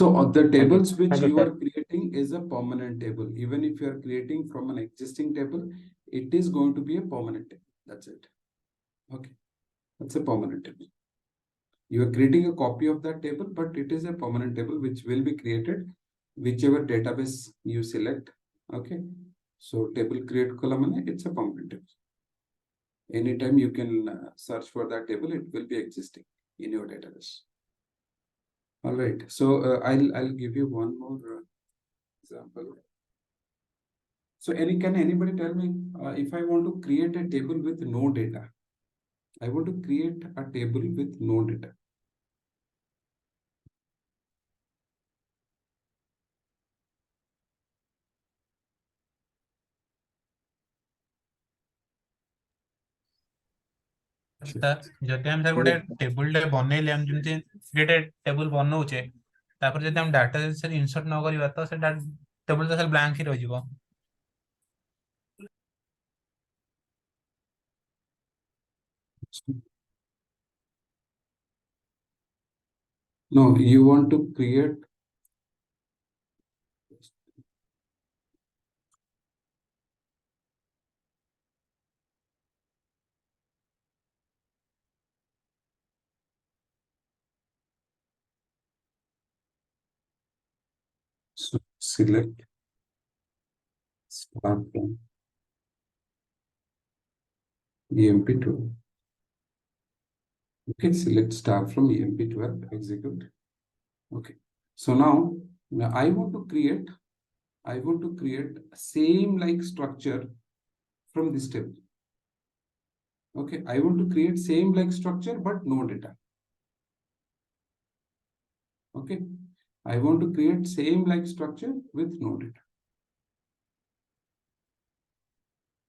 So the tables which Thank you, you sir. are creating is a permanent table. Even if you are creating from an existing table, it is going to be a permanent table. That's it. Okay. That's a permanent table. You are creating a copy of that table, but it is a permanent table which will be created whichever database you select. Okay. So table create column, it's a permanent table. Anytime you can search for that table, it will be existing in your database. All right. So I'll give you one more example. So can anybody tell me if I want to create a table with no data? I want to create a table with no data. जदि हम sir गोटे table टे बनइले हम जमती create table बनाऊे तापर जदि हम डाटा सर इंसर्ट न करबा तो से टेबल तो सर ब्लैंक ही रह जिवो No, you want to create. So select start from EMP12. Okay, select start from EMP12, execute. Okay. So now I want to create same like structure from this table. Okay, I want to create same like structure but no data. Okay, I want to create same like structure with no data.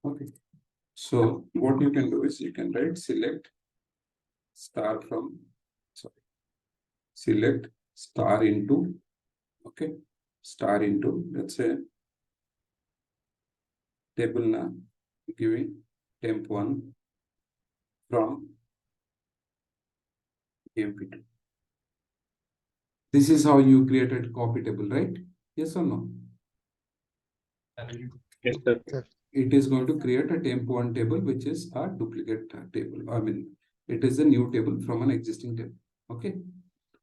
Okay, so what you can do is you can write select start from, sorry, select star into, okay, star into, let's say table na giving temp1 from EMP2. This is how you created copy table, right? Yes or no? Yes, sir. It is going to create a temp1 table, which is a duplicate table. I mean, it is a new table from an existing table. Okay.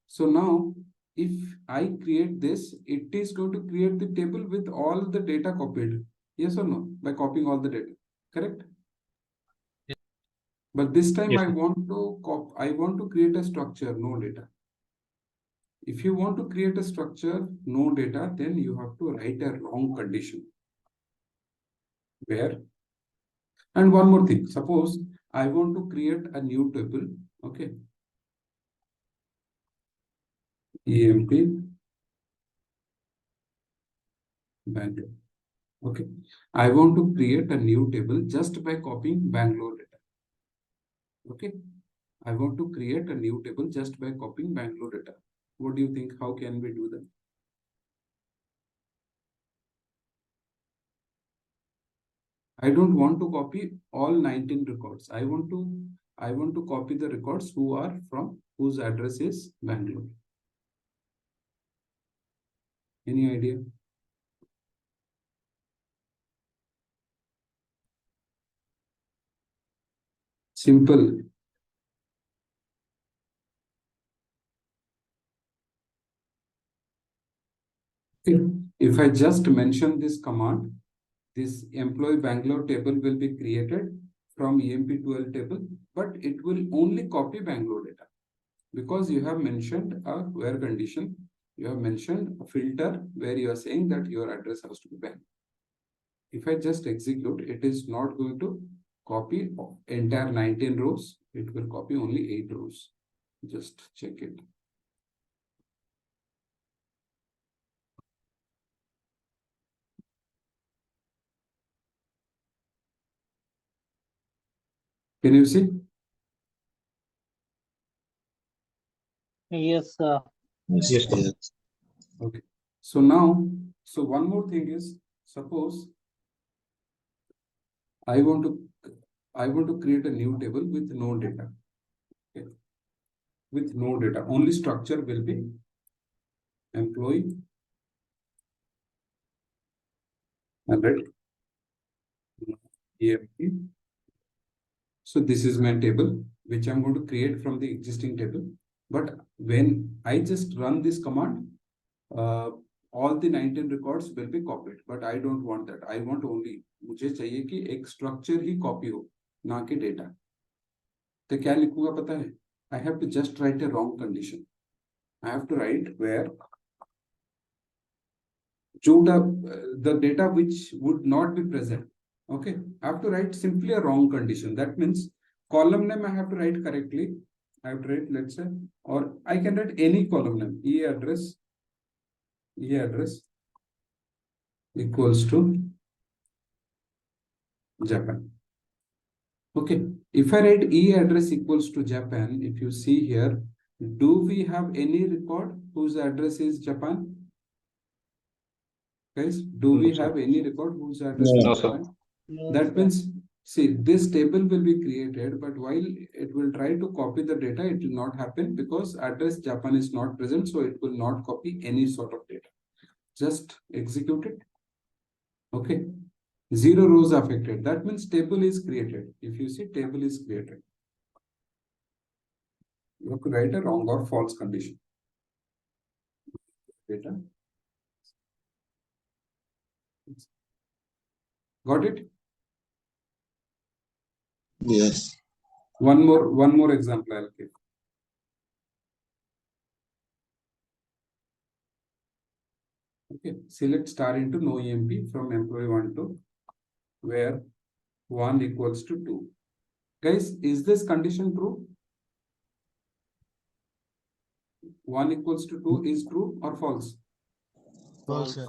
So now, if I create this, it is going to create the table with all the data copied. Yes or no? By copying all the data. Correct? Yes. But this time Yes, I want to create a structure, no data. If you want to create a structure, no data, then you have to write a wrong condition. Where? And one more thing, suppose I want to create a new table, okay? EMP Bangalore. Okay. I want to create a new table just by copying Bangalore data. Okay. I want to create a new table just by copying Bangalore data. What do you think? How can we do that? I don't want to copy all 19 records. I want to copy the records whose address is Bangalore. Any idea? Simple. If I just mention this command, this employee Bangalore table will be created from EMP12 table, but it will only copy Bangalore data because you have mentioned a where condition. You have mentioned a filter where you are saying that your address has to be Bangalore. If I just execute, it is not going to copy entire 19 rows. It will copy only 8 rows. Just check it. Can you see? Yes, sir. yes, sir. Okay. So now, so one more thing is, suppose I want to create a new table with no data. Okay. With no data, only structure will be employee 100 EMP. So this is my table which I'm going to create from the existing table. But when I just run this command, all the 19 records will be copied. But I don't want that. I want only मुझे चाहिए कि एक structure ही copy हो, ना कि data. तो क्या लिखूंगा पता है? I have to just write a wrong condition. I have to write where the data which would not be present. Okay, I have to write simply a wrong condition. That means column name I have to write correctly. I have to write, let's say, or I can write any column name. E address equals to Japan. Okay, if I write E address equals to Japan, if you see here, do we have any record whose address is Japan? Guys, do we have any record whose address is No, sir. Japan? That means, see, this table will be created, but while it will try to copy the data, it will not happen because address Japan is not present, so it will not copy any sort of data. Just execute it. Okay. 0 rows affected. That means table is created. If you see, table is created. You have to write a wrong or false condition. Data. Got it? Yes. One more example I'll give. Okay, select star into no EMP from employee 1 to where 1 equals to 2. Guys, is this condition true? 1 equals to 2 is true or false? False, sir.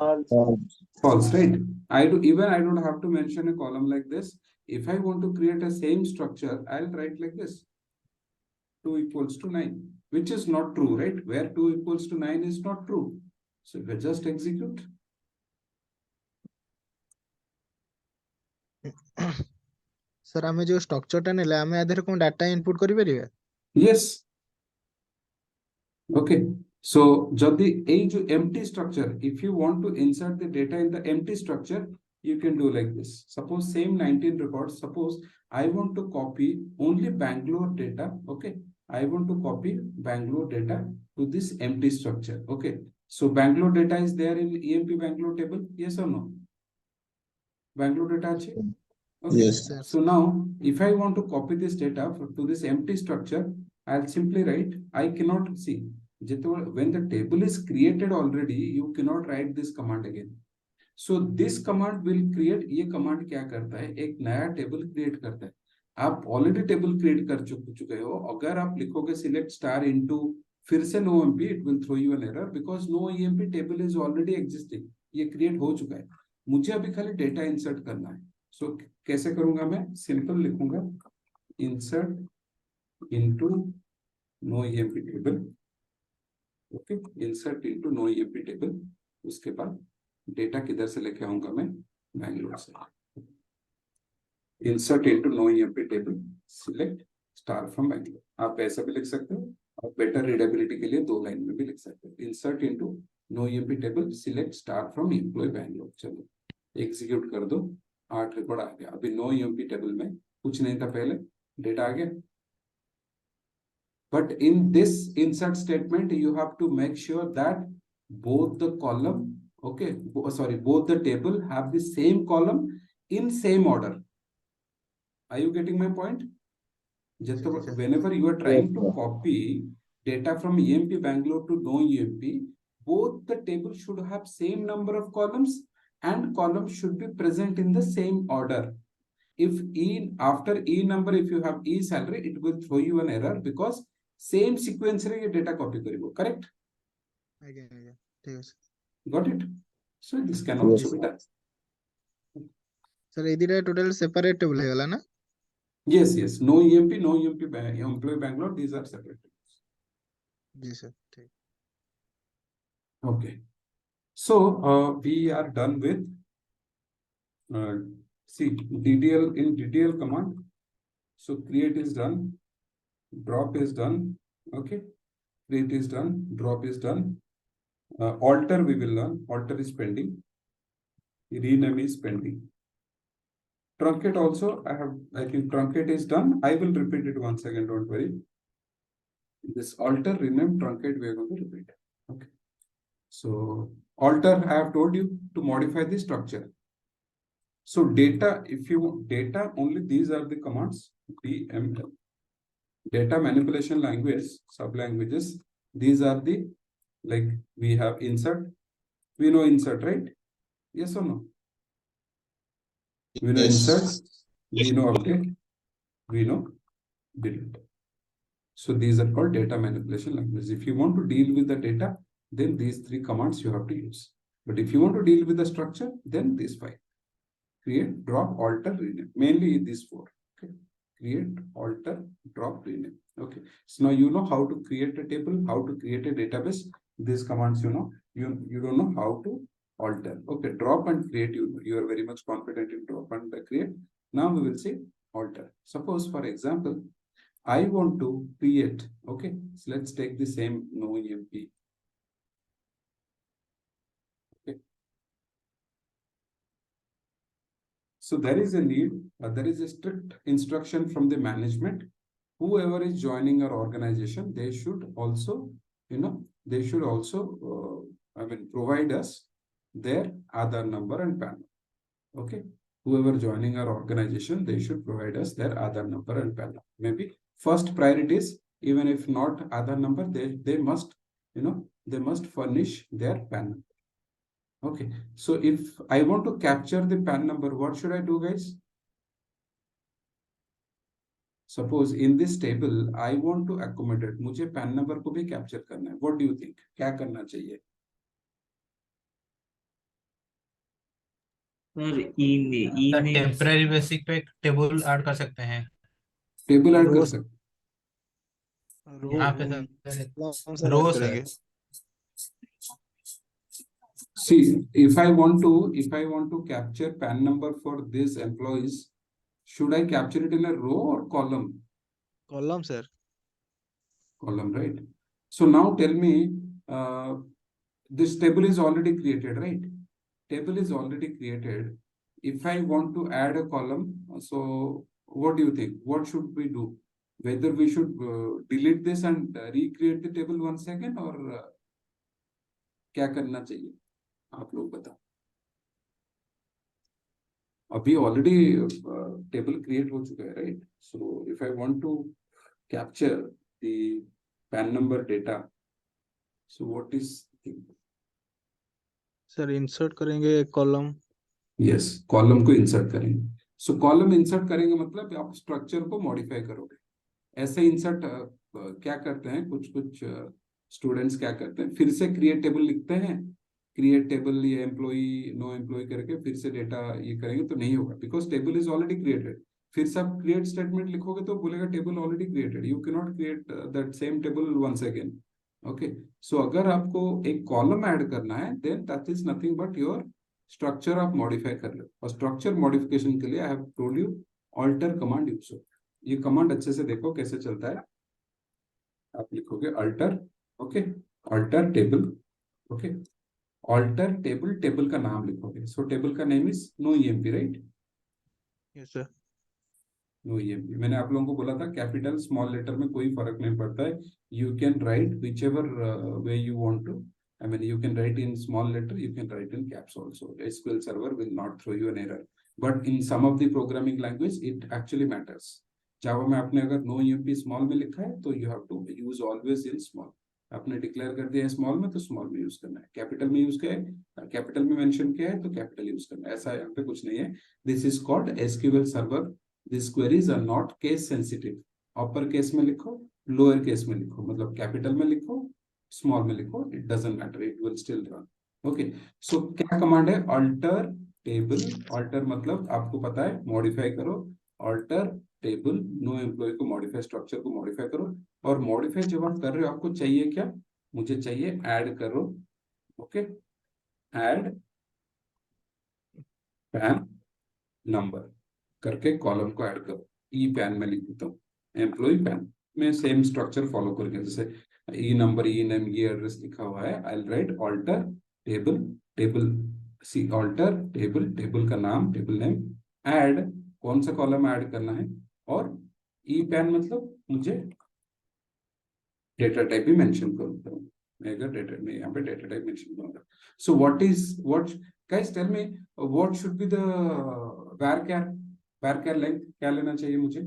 False, right? I don't have to mention a column like this. If I want to create a same structure, I'll write like this. 2 equals to 9, which is not true, right? Where 2 equals to 9 is not true. So we just execute. Sir आमे जो structure टा नेले आमे आधर कोन data input करि परिबे? Yes. Okay. So jodi ei jo empty structure, if you want to insert the data in the empty structure, you can do like this. Suppose same 19 records. Suppose I want to copy only Bangalore data. Okay. I want to copy Bangalore data to this empty structure. Okay. So Bangalore data is there in EMP Bangalore table. Yes or no? Bangalore data ache? Okay. Yes. Sir. So now, if I want to copy this data to this empty structure, I'll simply write, I cannot see. When the table is created already, you cannot write this command again. So this command will create, ये command क्या करता है? एक नया table create करता है. आप already table create कर चुके हो. अगर आप लिखोगे select star into फिर से no EMP, it will throw you an error because no EMP table is already existing. ये create हो चुका है. मुझे अभी खाली data insert करना है. So कैसे करूंगा मैं? Simple लिखूंगा insert into no EMP table. Okay, insert into no EMP table. उसके बाद डेटा किधर से लेके आऊंगा मैं? बैंगलोर से. Insert into no EMP table. Select star from Bangalore. आप ऐसा भी लिख सकते हो. आप better readability के लिए 2 लाइन में भी लिख सकते हो. Insert into no EMP table. Select star from employee Bangalore. चलो execute कर दो. 8 रिकॉर्ड आ गया. अभी no EMP table में कुछ नहीं था पहले. डेटा आ गया. But in this insert statement, you have to make sure that both the column, okay, both the table have the same column in same order. Are you getting my point? Just whenever you are trying to copy data from EMP Bangalore to no EMP, both the table should have same number of columns and columns should be present in the same order. If after E number, if you have E salary, it will throw you an error because same sequence रे ये data copy करिबो, correct? आगे ठीक है sir. Got it? So this can also be done. Sir एदिरा total separate table हे गला ना? Yes, yes. No EMP, no EMP employee Bangalore. These are separate. जी सर ठीक. Okay. So we are done with see DDL in DDL command. So create is done. Drop is done. Okay. Create is done. Drop is done. alter we will learn. Alter is pending. Rename is pending. Truncate also, I think truncate is done. I will repeat it once again, don't worry. This alter, rename, truncate, we are going to repeat. Okay. So alter, I have told you to modify the structure. So data, if you want data, only these are the commands. DML. Data manipulation language, sub-languages. These are the, like we have insert. We know insert, right? Yes or no? We know insert, we know update, we know delete. So these are called data manipulation languages. If you want to deal with the data, then these three commands you have to use. But if you want to deal with the structure, then these five. Create, drop, alter, rename. Mainly these four. Okay. Create, alter, drop, rename. Okay. So now you know how to create a table, how to create a database. These commands, you know, you don't know how to alter. Okay, drop and create, you are very much confident in drop and create. Now we will see alter. Suppose, for example, I want to create. Okay, so let's take the same NoEMP. Okay. So there is a need, there is a strict instruction from the management. Whoever is joining our organization, they should also, you know, they should also, provide us their Aadhaar number and PAN. Okay. Whoever joining our organization, they should provide us their Aadhaar number and PAN. Maybe first priorities, even if not Aadhaar number, they must, you know, they must furnish their PAN number. Okay. So if I want to capture the PAN number, what should I do, guys? Suppose in this table, I want to accommodate, मुझे PAN number को भी capture करना है. What do you think? क्या करना चाहिए? Temporary basic पे table add कर सकते हैं. टेबल ऐड कर Rows- सकते. यहाँ पे columns रो add सर. करेंगे। See, if I want to capture PAN number for these employees, should I capture it in a row or column? Column, sir. Column, right? So now tell me, this table is already created, right? Table is already created. If I want to add a column, so what do you think? What should we do? Whether we should delete this and recreate the table once again, or क्या करना चाहिए? आप लोग बताओ. अभी already table create हो चुका है, right? So if I want to capture the PAN number data, so what is sir insert करेंगे कॉलम। यस, कॉलम को इंसर्ट करेंगे. सो कॉलम इंसर्ट करेंगे मतलब आप स्ट्रक्चर को मॉडिफाई करोगे. ऐसे इंसर्ट क्या करते हैं, कुछ स्टूडेंट्स क्या करते हैं, फिर से क्रिएट टेबल लिखते हैं, क्रिएट टेबल ये एम्प्लॉई नो एम्प्लॉय करके फिर से डेटा ये करेंगे तो नहीं होगा, because table is already created. फिर से आप क्रिएट स्टेटमेंट लिखोगे तो बोलेगा table already created, you can not create that same table once again. Okay, so अगर आपको एक कॉलम ऐड करना है, then that is nothing but your structure आप मॉडिफाई कर लो. और स्ट्रक्चर मॉडिफिकेशन के लिए I have told you alter command use हो. ये कमांड अच्छे से देखो कैसे चलता है. आप लिखोगे alter, okay, alter table, okay, alter table, table का नाम लिखोगे. सो टेबल का name is NoEMP, right? Yes sir. NoEMP. मैंने आप लोगों को बोला था कैपिटल स्मॉल लेटर में कोई फर्क नहीं पड़ता है. You can write whichever way you want to. I mean, you can write in small letter, you can write in caps also. SQL Server will not throw you an error. But in some of the programming language, it actually matters. Java में आपने अगर NoEMP small में लिखा है, तो you have to use always in small. आपने declare कर दिया है स्मॉल में, तो स्मॉल में यूज करना है. कैपिटल में यूज किया है, कैपिटल में मेंशन किया है, तो कैपिटल यूज करना है. ऐसा यहाँ पे कुछ नहीं है. This is called SQL server. This queries are not case sensitive. Upper case में लिखो, लोअर केस में लिखो, मतलब कैपिटल में लिखो, स्मॉल में लिखो, it doesn't matter, it will still run. Okay, so क्या कमांड है? Alter table. अल्टर मतलब आपको पता है मॉडिफाई करो. अल्टर टेबल, नो एम्प्लॉय को मॉडिफाई, स्ट्रक्चर को मॉडिफाई करो. और मॉडिफाई जब आप कर रहे हो, आपको चाहिए क्या? मुझे चाहिए ऐड करो. ओके, ऐड पैन नंबर करके कॉलम को ऐड करो. ई पैन में लिख देता हूँ, एम्प्लॉय पैन में सेम स्ट्रक्चर फॉलो करके. जैसे ई नंबर, ई नेम, ये एड्रेस लिखा हुआ है, आई राइट ऑल्टर टेबल, टेबल सी ऑल्टर टेबल, टेबल का नाम, टेबल नेम, ऐड कौन सा कॉलम ऐड करना है, और ई पैन मतलब मुझे डेटा टाइप भी मेंशन करूंगा मैं, अगर डेटा में यहाँ पे डेटा टाइप मेंशन करूंगा। So what guys tell me what should be the var char length क्या लेना चाहिए मुझे?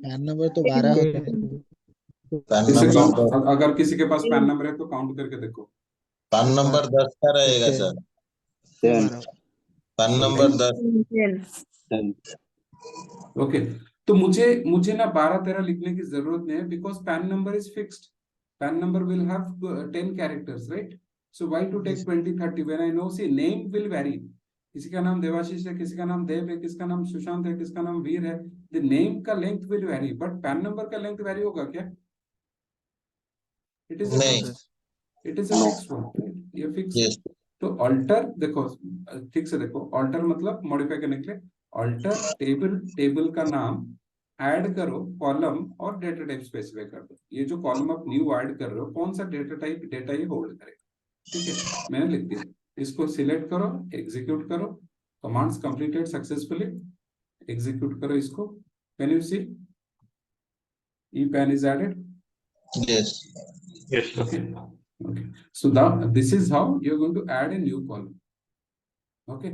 पैन नंबर तो 12 होता है। पैन किसी नंबर का अगर किसी के पास पैन नंबर है तो काउंट करके देखो। पैन नंबर 10 का रहेगा ठीक है। सर। 12 pan number 10। ओके, तो मुझे मुझे ना 12-13 लिखने की जरूरत नहीं है, because PAN number is fixed, PAN number will have 10 characters, right? So why to take 20-30 when I know see name will vary, किसी का नाम देवाशीष है, किसी का नाम देव है, किसका नाम सुशांत है, किसका नाम वीर है, द नेम का length will very, but pan number का लेंथ वेरी होगा क्या? इट इज अ नहीं। Fix, it is a fix one, right? ये फिक्स है। यस। तो अल्टर देखो, ठीक से देखो, अल्टर मतलब मॉडिफाई करने के लिए, अल्टर टेबल, टेबल का नाम, ऐड करो कॉलम और डेटा टाइप स्पेसिफाई कर दो। ये जो कॉलम आप न्यू ऐड कर रहे हो, कौन सा डेटा टाइप डेटा ये होल्ड करेगा, ठीक है? मैंने लिख दिया, इसको सिलेक्ट करो, एग्जीक्यूट करो, कमांड्स कंप्लीटेड सक्सेसफुली, एग्जीक्यूट करो इसको, can you see E PAN is added? Yes. Yes, sir. Okay, okay. So now this is how you're going to add a new column. Okay.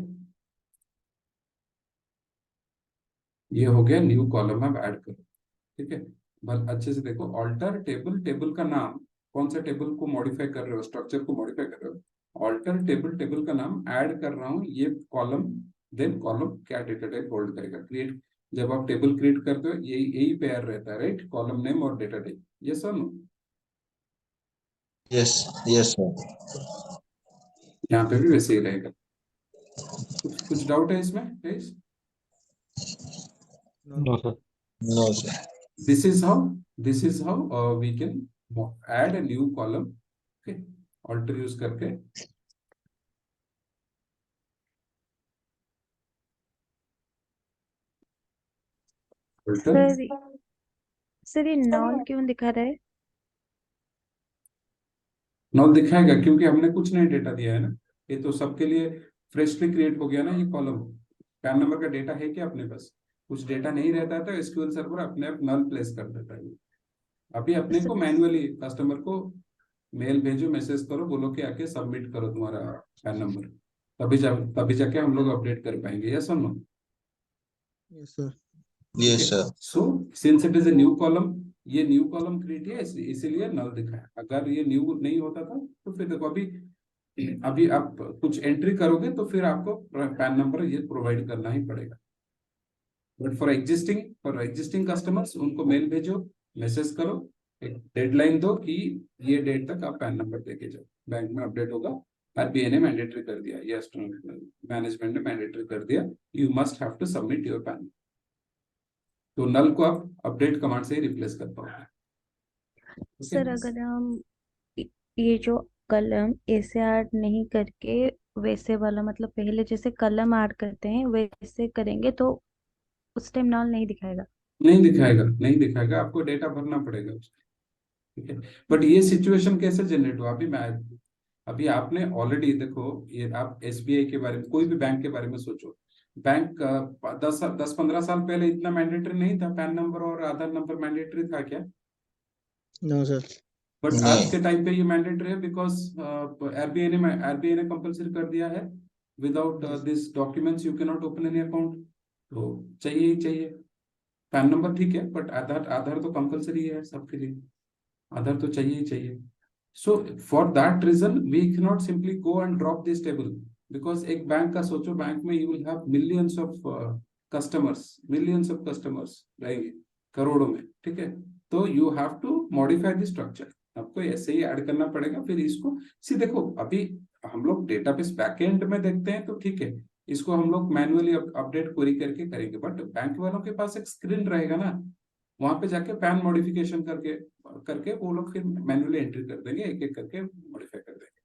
ये हो गया new column, आप add करो, ठीक है? बस अच्छे से देखो, ऑल्टर टेबल, टेबल का नाम, कौन सा टेबल को मॉडिफाई कर रहे हो, स्ट्रक्चर को मॉडिफाई कर रहे हो, ऑल्टर टेबल, टेबल का नाम ऐड कर रहा हूँ, ये कॉलम, देन कॉलम क्या डेटा टाइप होल्ड करेगा, क्रिएट, जब आप टेबल क्रिएट करते हो यही यही पेयर रहता है, राइट? कॉलम नेम और डेटा टाइप, ये sir no? Yes. Yes sir. यहाँ पे भी वैसे ही रहेगा। कुछ डाउट है इसमें guys? No, sir. No sir. This is how we can add a new column, okay? Alter use करके alter, सर सर ये नॉन क्यों दिखा रहा है? नॉट दिखाएगा क्योंकि हमने कुछ नहीं डेटा दिया है ना, ये तो सबके लिए फ्रेशली क्रिएट हो गया ना ये कॉलम। पैन नंबर का डेटा है क्या अपने पास? कुछ डेटा नहीं रहता है तो एसक्यूएल सर्वर अपने आप नल प्लेस कर देता है। अभी अपने को मैन्युअली कस्टमर को मेल भेजो, मैसेज करो, बोलो कि आके सबमिट करो तुम्हारा पैन नंबर, तभी जाके हम लोग अपडेट कर पाएंगे, यस और no? Yes sir. Yes sir. So since it is a new column, ये न्यू कॉलम क्रिएट है इसीलिए नल दिखाया। अगर ये न्यू नहीं होता था तो फिर देखो, अभी आप कुछ एंट्री करोगे तो फिर आपको पैन नंबर ये प्रोवाइड करना ही पड़ेगा। बट फॉर एग्जिस्टिंग कस्टमर्स उनको मेल भेजो, मैसेज करो, एक डेडलाइन दो कि ये डेट तक आप पैन नंबर देके जाओ, बैंक में अपडेट होगा। आरबीआई ने मैंडेटरी कर दिया, यस मैनेजमेंट ने मैंडेटरी कर दिया, you must have to submit your PAN. तो नल को आप अपडेट कमांड से ही रिप्लेस कर पाओगे। सर अगर हम ये जो कलम ऐसे ऐड नहीं करके वैसे वाला, मतलब पहले जैसे कलम ऐड करते हैं वैसे करेंगे तो उस टाइम नॉन नहीं दिखाएगा? नहीं दिखाएगा, आपको डेटा भरना पड़ेगा उसका, ठीक है? बट ये सिचुएशन कैसे जनरेट हुआ? अभी आपने ऑलरेडी देखो, ये आप एसबीआई के बारे में, कोई भी बैंक के बारे में सोचो, बैंक 10-15 साल पहले इतना मैंडेटरी नहीं था, पैन नंबर और आधार नंबर मैंडेटरी था क्या? No sir. बट नहीं। आज के टाइम पे ये मैंडेटरी है, बिकॉज आरबीआई ने कंपलसरी कर दिया है, without this documents you can not open any account. तो चाहिए ही चाहिए पैन नंबर, ठीक है, बट आधार आधार तो कंपलसरी है सबके लिए, आधार तो चाहिए ही चाहिए। So for that reason we can not simply go and drop this table, because एक बैंक का सोचो, बैंक में you will have millions of customers रहेंगे, करोड़ों में, ठीक है? तो you have to modify the structure, आपको ऐसे ही ऐड करना पड़ेगा। फिर इसको देखो, अभी हम लोग डेटाबेस बैकएंड में देखते हैं तो ठीक है, इसको हम लोग मैन्युअली अपडेट क्वेरी करके करेंगे, बट बैंक वालों के पास एक स्क्रीन रहेगा ना, वहां पे जाके पैन मॉडिफिकेशन करके करके वो लोग फिर मैन्युअली एंट्री कर देंगे, एक एक करके मॉडिफाई कर देंगे,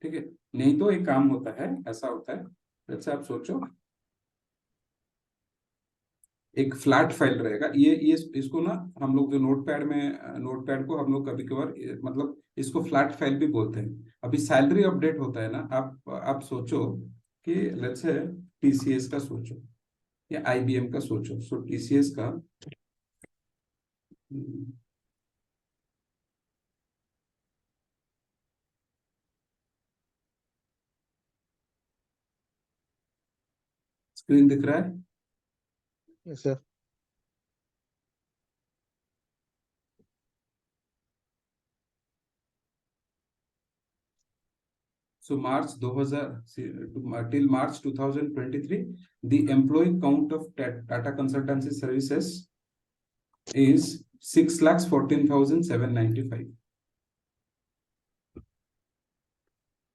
ठीक है? नहीं तो एक काम होता है, ऐसा होता है, जैसे आप सोचो एक फ्लैट फाइल रहेगा। ये इसको ना हम लोग जो नोटपैड को हम लोग कभी कभार मतलब इसको फ्लैट फाइल भी बोलते हैं। अभी सैलरी अपडेट होता है ना, आप सोचो कि लेट्स से टीसीएस का सोचो या आईबीएम का सोचो। सो टीसीएस का स्क्रीन दिख रहा है? Yes sir. So March 2000 till March 2023, the employee count of Tata Consultancy Services is 6,14,795.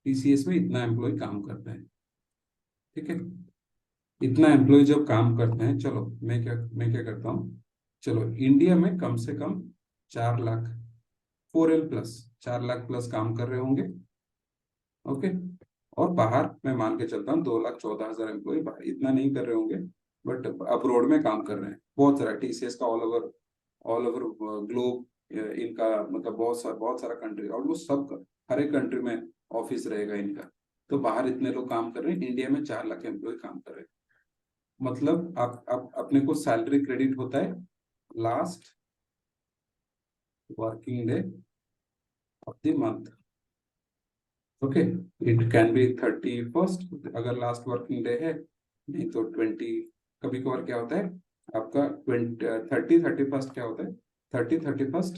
TCS में इतना एम्प्लॉय काम करते हैं, ठीक है। इतना एम्प्लॉय जब काम करते हैं, चलो मैं क्या करता हूँ, चलो इंडिया में कम से कम 4 lakh 4L plus 4 lakh plus काम कर रहे होंगे, ओके। और बाहर मैं मान के चलता हूँ 2,14,000 एम्प्लॉय बाहर इतना नहीं कर रहे होंगे, बट अब्रोड में काम कर रहे हैं बहुत सारा। टीसीएस का ऑल ओवर ग्लोब इनका मतलब बहुत सारा कंट्री, ऑलमोस्ट सब हर एक कंट्री में ऑफिस रहेगा इनका। तो बाहर इतने लोग काम कर रहे हैं, इंडिया में 4 लाख एम्प्लॉय काम कर रहे हैं। मतलब आप अपने को सैलरी क्रेडिट होता है last working day of the month, okay. It can be 31st अगर लास्ट वर्किंग डे है, नहीं तो 20। कभी कभार क्या होता है आपका 31st क्या होता है, 31st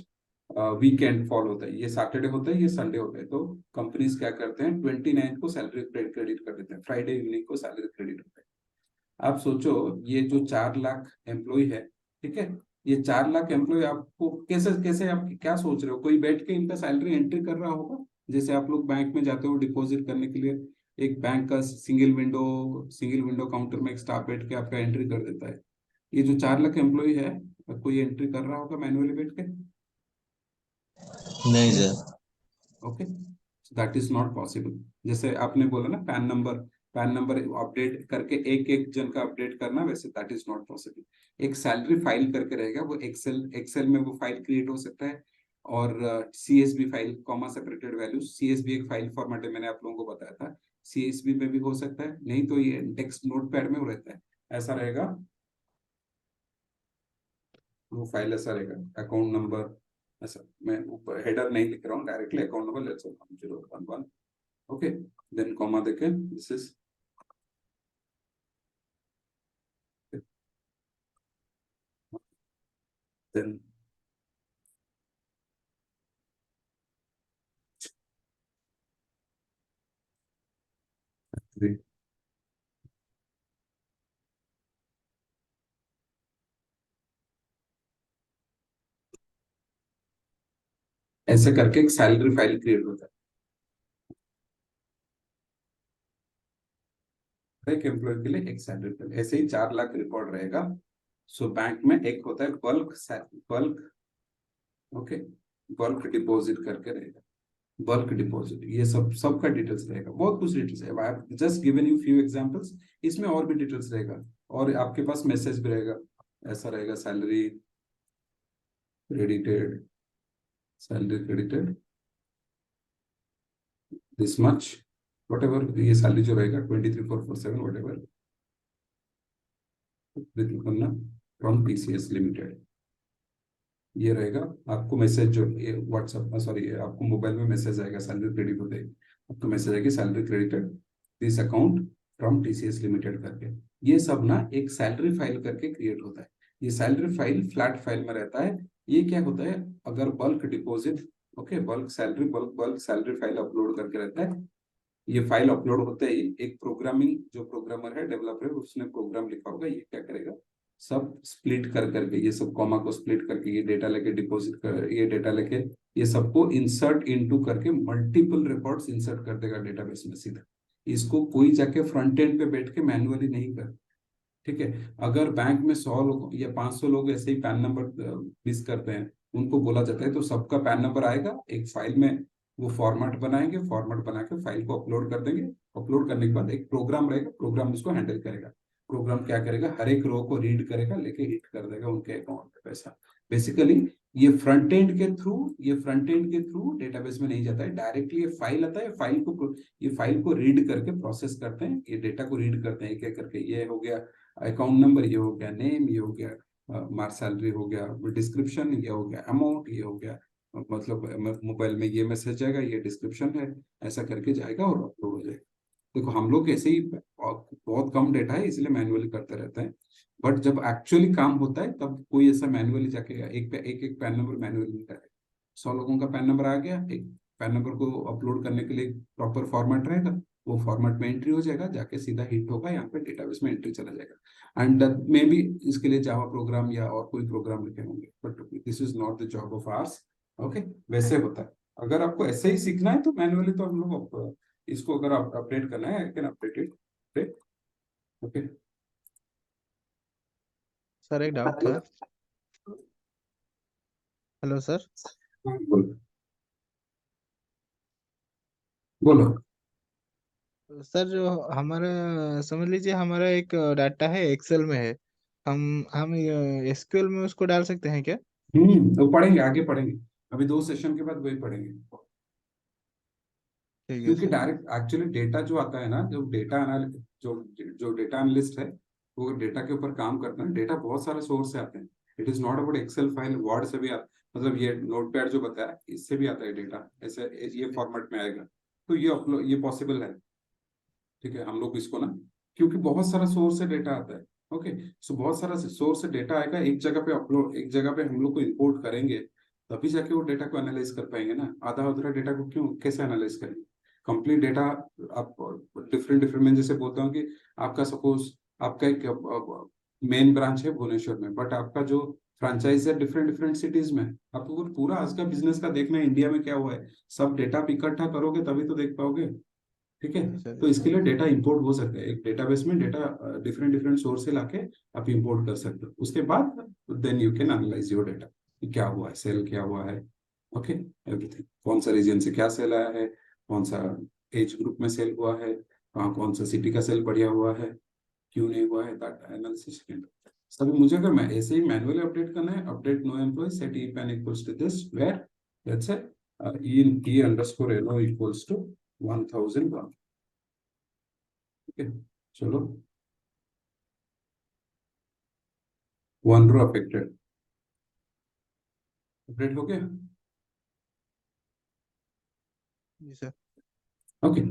वीकेंड फॉल होता है, ये सैटरडे होता है, ये संडे होता है। तो कंपनीज क्या करते हैं 29 को सैलरी क्रेडिट कर देते हैं, फ्राइडे इवनिंग को सैलरी क्रेडिट होता है। आप सोचो ये जो 4 लाख एम्प्लॉय है, ठीक है, ये 4 लाख एम्प्लॉय आपको कैसे कैसे आप क्या सोच रहे हो, कोई बैठ के इनका सैलरी एंट्री कर रहा होगा? जैसे आप लोग बैंक में जाते हो डिपॉजिट करने के लिए, एक बैंक का सिंगल विंडो काउंटर में एक स्टाफ बैठ के आपका एंट्री कर देता है। ये जो 4 लाख एम्प्लॉय है, कोई एंट्री कर रहा होगा मैन्युअली बैठ के? नहीं sir. Okay, that is not possible. जैसे आपने बोला ना पैन नंबर अपडेट करके एक एक जन का अपडेट करना, वैसे दैट इज नॉट पॉसिबल। एक सैलरी फाइल करके रहेगा, वो एक्सेल में वो फाइल क्रिएट हो सकता है, और CSB file comma separated values, CSB एक फाइल फॉर्मेट है, मैंने आप लोगों को बताया था। सीएसबी में भी हो सकता है, नहीं तो ये टेक्स्ट नोटपैड में वो रहता है, ऐसा रहेगा, वो फाइल ऐसा रहेगा, अकाउंट नंबर ऐसा। मैं हेडर नहीं लिख रहा हूँ, directly account number let's say 1011, okay, then comma देके दिस इज देन ऐसे करके एक सैलरी फाइल क्रिएट होता है एक एम्प्लॉय के लिए, एक सैलरी फाइल। ऐसे ही 4 लाख रिकॉर्ड रहेगा। सो बैंक में एक होता है बल्क, ओके, बल्क डिपॉजिट करके रहेगा, बल्क डिपॉजिट, ये सबका डिटेल्स रहेगा, बहुत कुछ डिटेल्स है। I just given you few examples, इसमें और भी डिटेल्स रहेगा, और आपके पास मैसेज भी रहेगा, ऐसा रहेगा salary credited this much, what ever ये सैलरी जो रहेगा 23,447 वट एवर करना फ्रॉम टीसीएस लिमिटेड, ये रहेगा। आपको मैसेज जो व्हाट्सएप सॉरी आपको मोबाइल में मैसेज आएगा, सैलरी क्रेडिट होते हैं, आपको मैसेज आएगी salary credited this account from TCS limited करके। ये सब ना एक सैलरी फाइल करके क्रिएट होता है। ये सैलरी फाइल फ्लैट फाइल में रहता है। ये क्या होता है, अगर bulk deposit, okay, bulk salary file upload करके रहता है। ये फाइल अपलोड होते ही एक जो प्रोग्रामर है, डेवलपर है, उसने प्रोग्राम लिखा होगा, ये क्या करेगा, सब स्प्लिट कर करके, ये सब कॉमा को स्प्लिट करके, ये डेटा लेके डिपॉजिट कर, ये डेटा लेके ये सबको इंसर्ट इनटू करके मल्टीपल रिकॉर्ड्स इंसर्ट कर देगा डेटाबेस में सीधा। इसको कोई जाके फ्रंट एंड पे बैठ के मैन्युअली नहीं कर, ठीक है। अगर बैंक में 100 लोग या 500 लोग ऐसे ही पैन नंबर मिस करते हैं, उनको बोला जाता है तो सबका पैन नंबर आएगा एक फाइल में, वो फॉर्मेट बनाएंगे, फॉर्मेट बना के फाइल को अपलोड कर देंगे। अपलोड करने के बाद एक प्रोग्राम रहेगा, प्रोग्राम उसको हैंडल करेगा। प्रोग्राम क्या करेगा, हर एक रो को रीड करेगा, लेके हिट कर देगा उनके अकाउंट में पैसा। बेसिकली ये फ्रंट एंड के थ्रू डेटाबेस में नहीं जाता है, डायरेक्टली ये फाइल आता है, ये फाइल को रीड करके प्रोसेस करते हैं, ये डेटा को रीड करते हैं एक एक करके। ये हो गया अकाउंट नंबर, ये हो गया नेम, ये हो गया मार्क सैलरी, हो गया डिस्क्रिप्शन, ये हो गया अमाउंट, ये हो गया मतलब मोबाइल में ये मैसेज जाएगा, ये डिस्क्रिप्शन है, ऐसा करके जाएगा और अपलोड हो जाएगा। देखो हम लोग ऐसे ही बहुत कम डेटा है इसलिए मैन्युअली करते रहते हैं, बट जब एक्चुअली काम होता है तब कोई ऐसा मैन्युअली जाके एक पैन नंबर मैन्युअली नहीं करेगा। 100 लोगों का पैन नंबर आ गया, एक पैन नंबर को अपलोड करने के लिए प्रॉपर फॉर्मेट रहेगा, वो फॉर्मेट में एंट्री हो जाएगा, जाके सीधा हिट होगा, यहाँ पे डेटाबेस में एंट्री चला जाएगा। एंड मे बी इसके लिए जावा प्रोग्राम या और कोई प्रोग्राम लिखे होंगे, but this is not the job of hours. Okay, वैसे होता है। अगर आपको ऐसे ही सीखना है तो मैन्युअली तो हम लोग इसको अगर आप अपडेट करना है, I can update it. Okay sir एक डाउट था। Hello sir. बोलो बोलो। सर जो हमारा समझ लीजिए हमारा एक डाटा है एक्सेल में है, हम एसक्यूएल में उसको डाल सकते हैं क्या? तो पढ़ेंगे, आगे पढ़ेंगे, अभी 2 सेशन के बाद वही पढ़ेंगे। ठीक है क्योंकि सर। डायरेक्ट एक्चुअली डेटा जो आता है ना, जो जो डेटा एनालिस्ट है, वो डेटा के ऊपर काम करता है, डेटा बहुत सारे सोर्स से आते हैं। It is not about Excel file, Word से भी मतलब ये नोटपैड जो बताया इससे भी आता है डेटा, ऐसे ये फॉर्मेट में आएगा, तो ये पॉसिबल है। ठीक है, हम लोग इसको ना, क्योंकि बहुत सारा सोर्स से डेटा आता है। ओके, सो बहुत सारा सोर्स से डेटा आएगा, एक जगह पे अपलोड, एक जगह पे हम लोग को इंपोर्ट करेंगे, तभी जाके वो डेटा को एनालाइज कर पाएंगे ना। आधा अधूरा डेटा को क्यों कैसे एनालाइज करेंगे? कंप्लीट डेटा आप डिफरेंट डिफरेंट, मैं जैसे बोलता हूँ कि आपका सपोज आपका एक मेन ब्रांच है भुवनेश्वर में, बट आपका जो फ्रेंचाइज है डिफरेंट डिफरेंट सिटीज में, आपको पूरा आज का बिजनेस का देखना है इंडिया में क्या हुआ है, सब डेटा आप इकट्ठा करोगे तभी तो देख पाओगे। ठीक है, सर तो इसके लिए डेटा इंपोर्ट हो सकता है, एक डेटाबेस में डेटा डिफरेंट डिफरेंट सोर्स से लाके आप इंपोर्ट कर सकते हो। उसके बाद then you can analyse your data, क्या हुआ है, सेल क्या हुआ है, ओके एवरीथिंग, कौन सा रीजन से क्या सेल आया है, कौन सा एज ग्रुप में सेल हुआ है, कहाँ कौन सा सिटी का सेल बढ़िया हुआ है, क्यों नहीं हुआ है, दैट एनालिसिस। सभी मुझे अगर मैं ऐसे ही मैनुअली अपडेट करना है, update no employ set E PAN equals to this, where let's say E underscore एनो इक्वल्स टू 1001। ठीक है, चलो 1 रो अफेक्टेड, अपडेट हो गया। जी सर। ओके,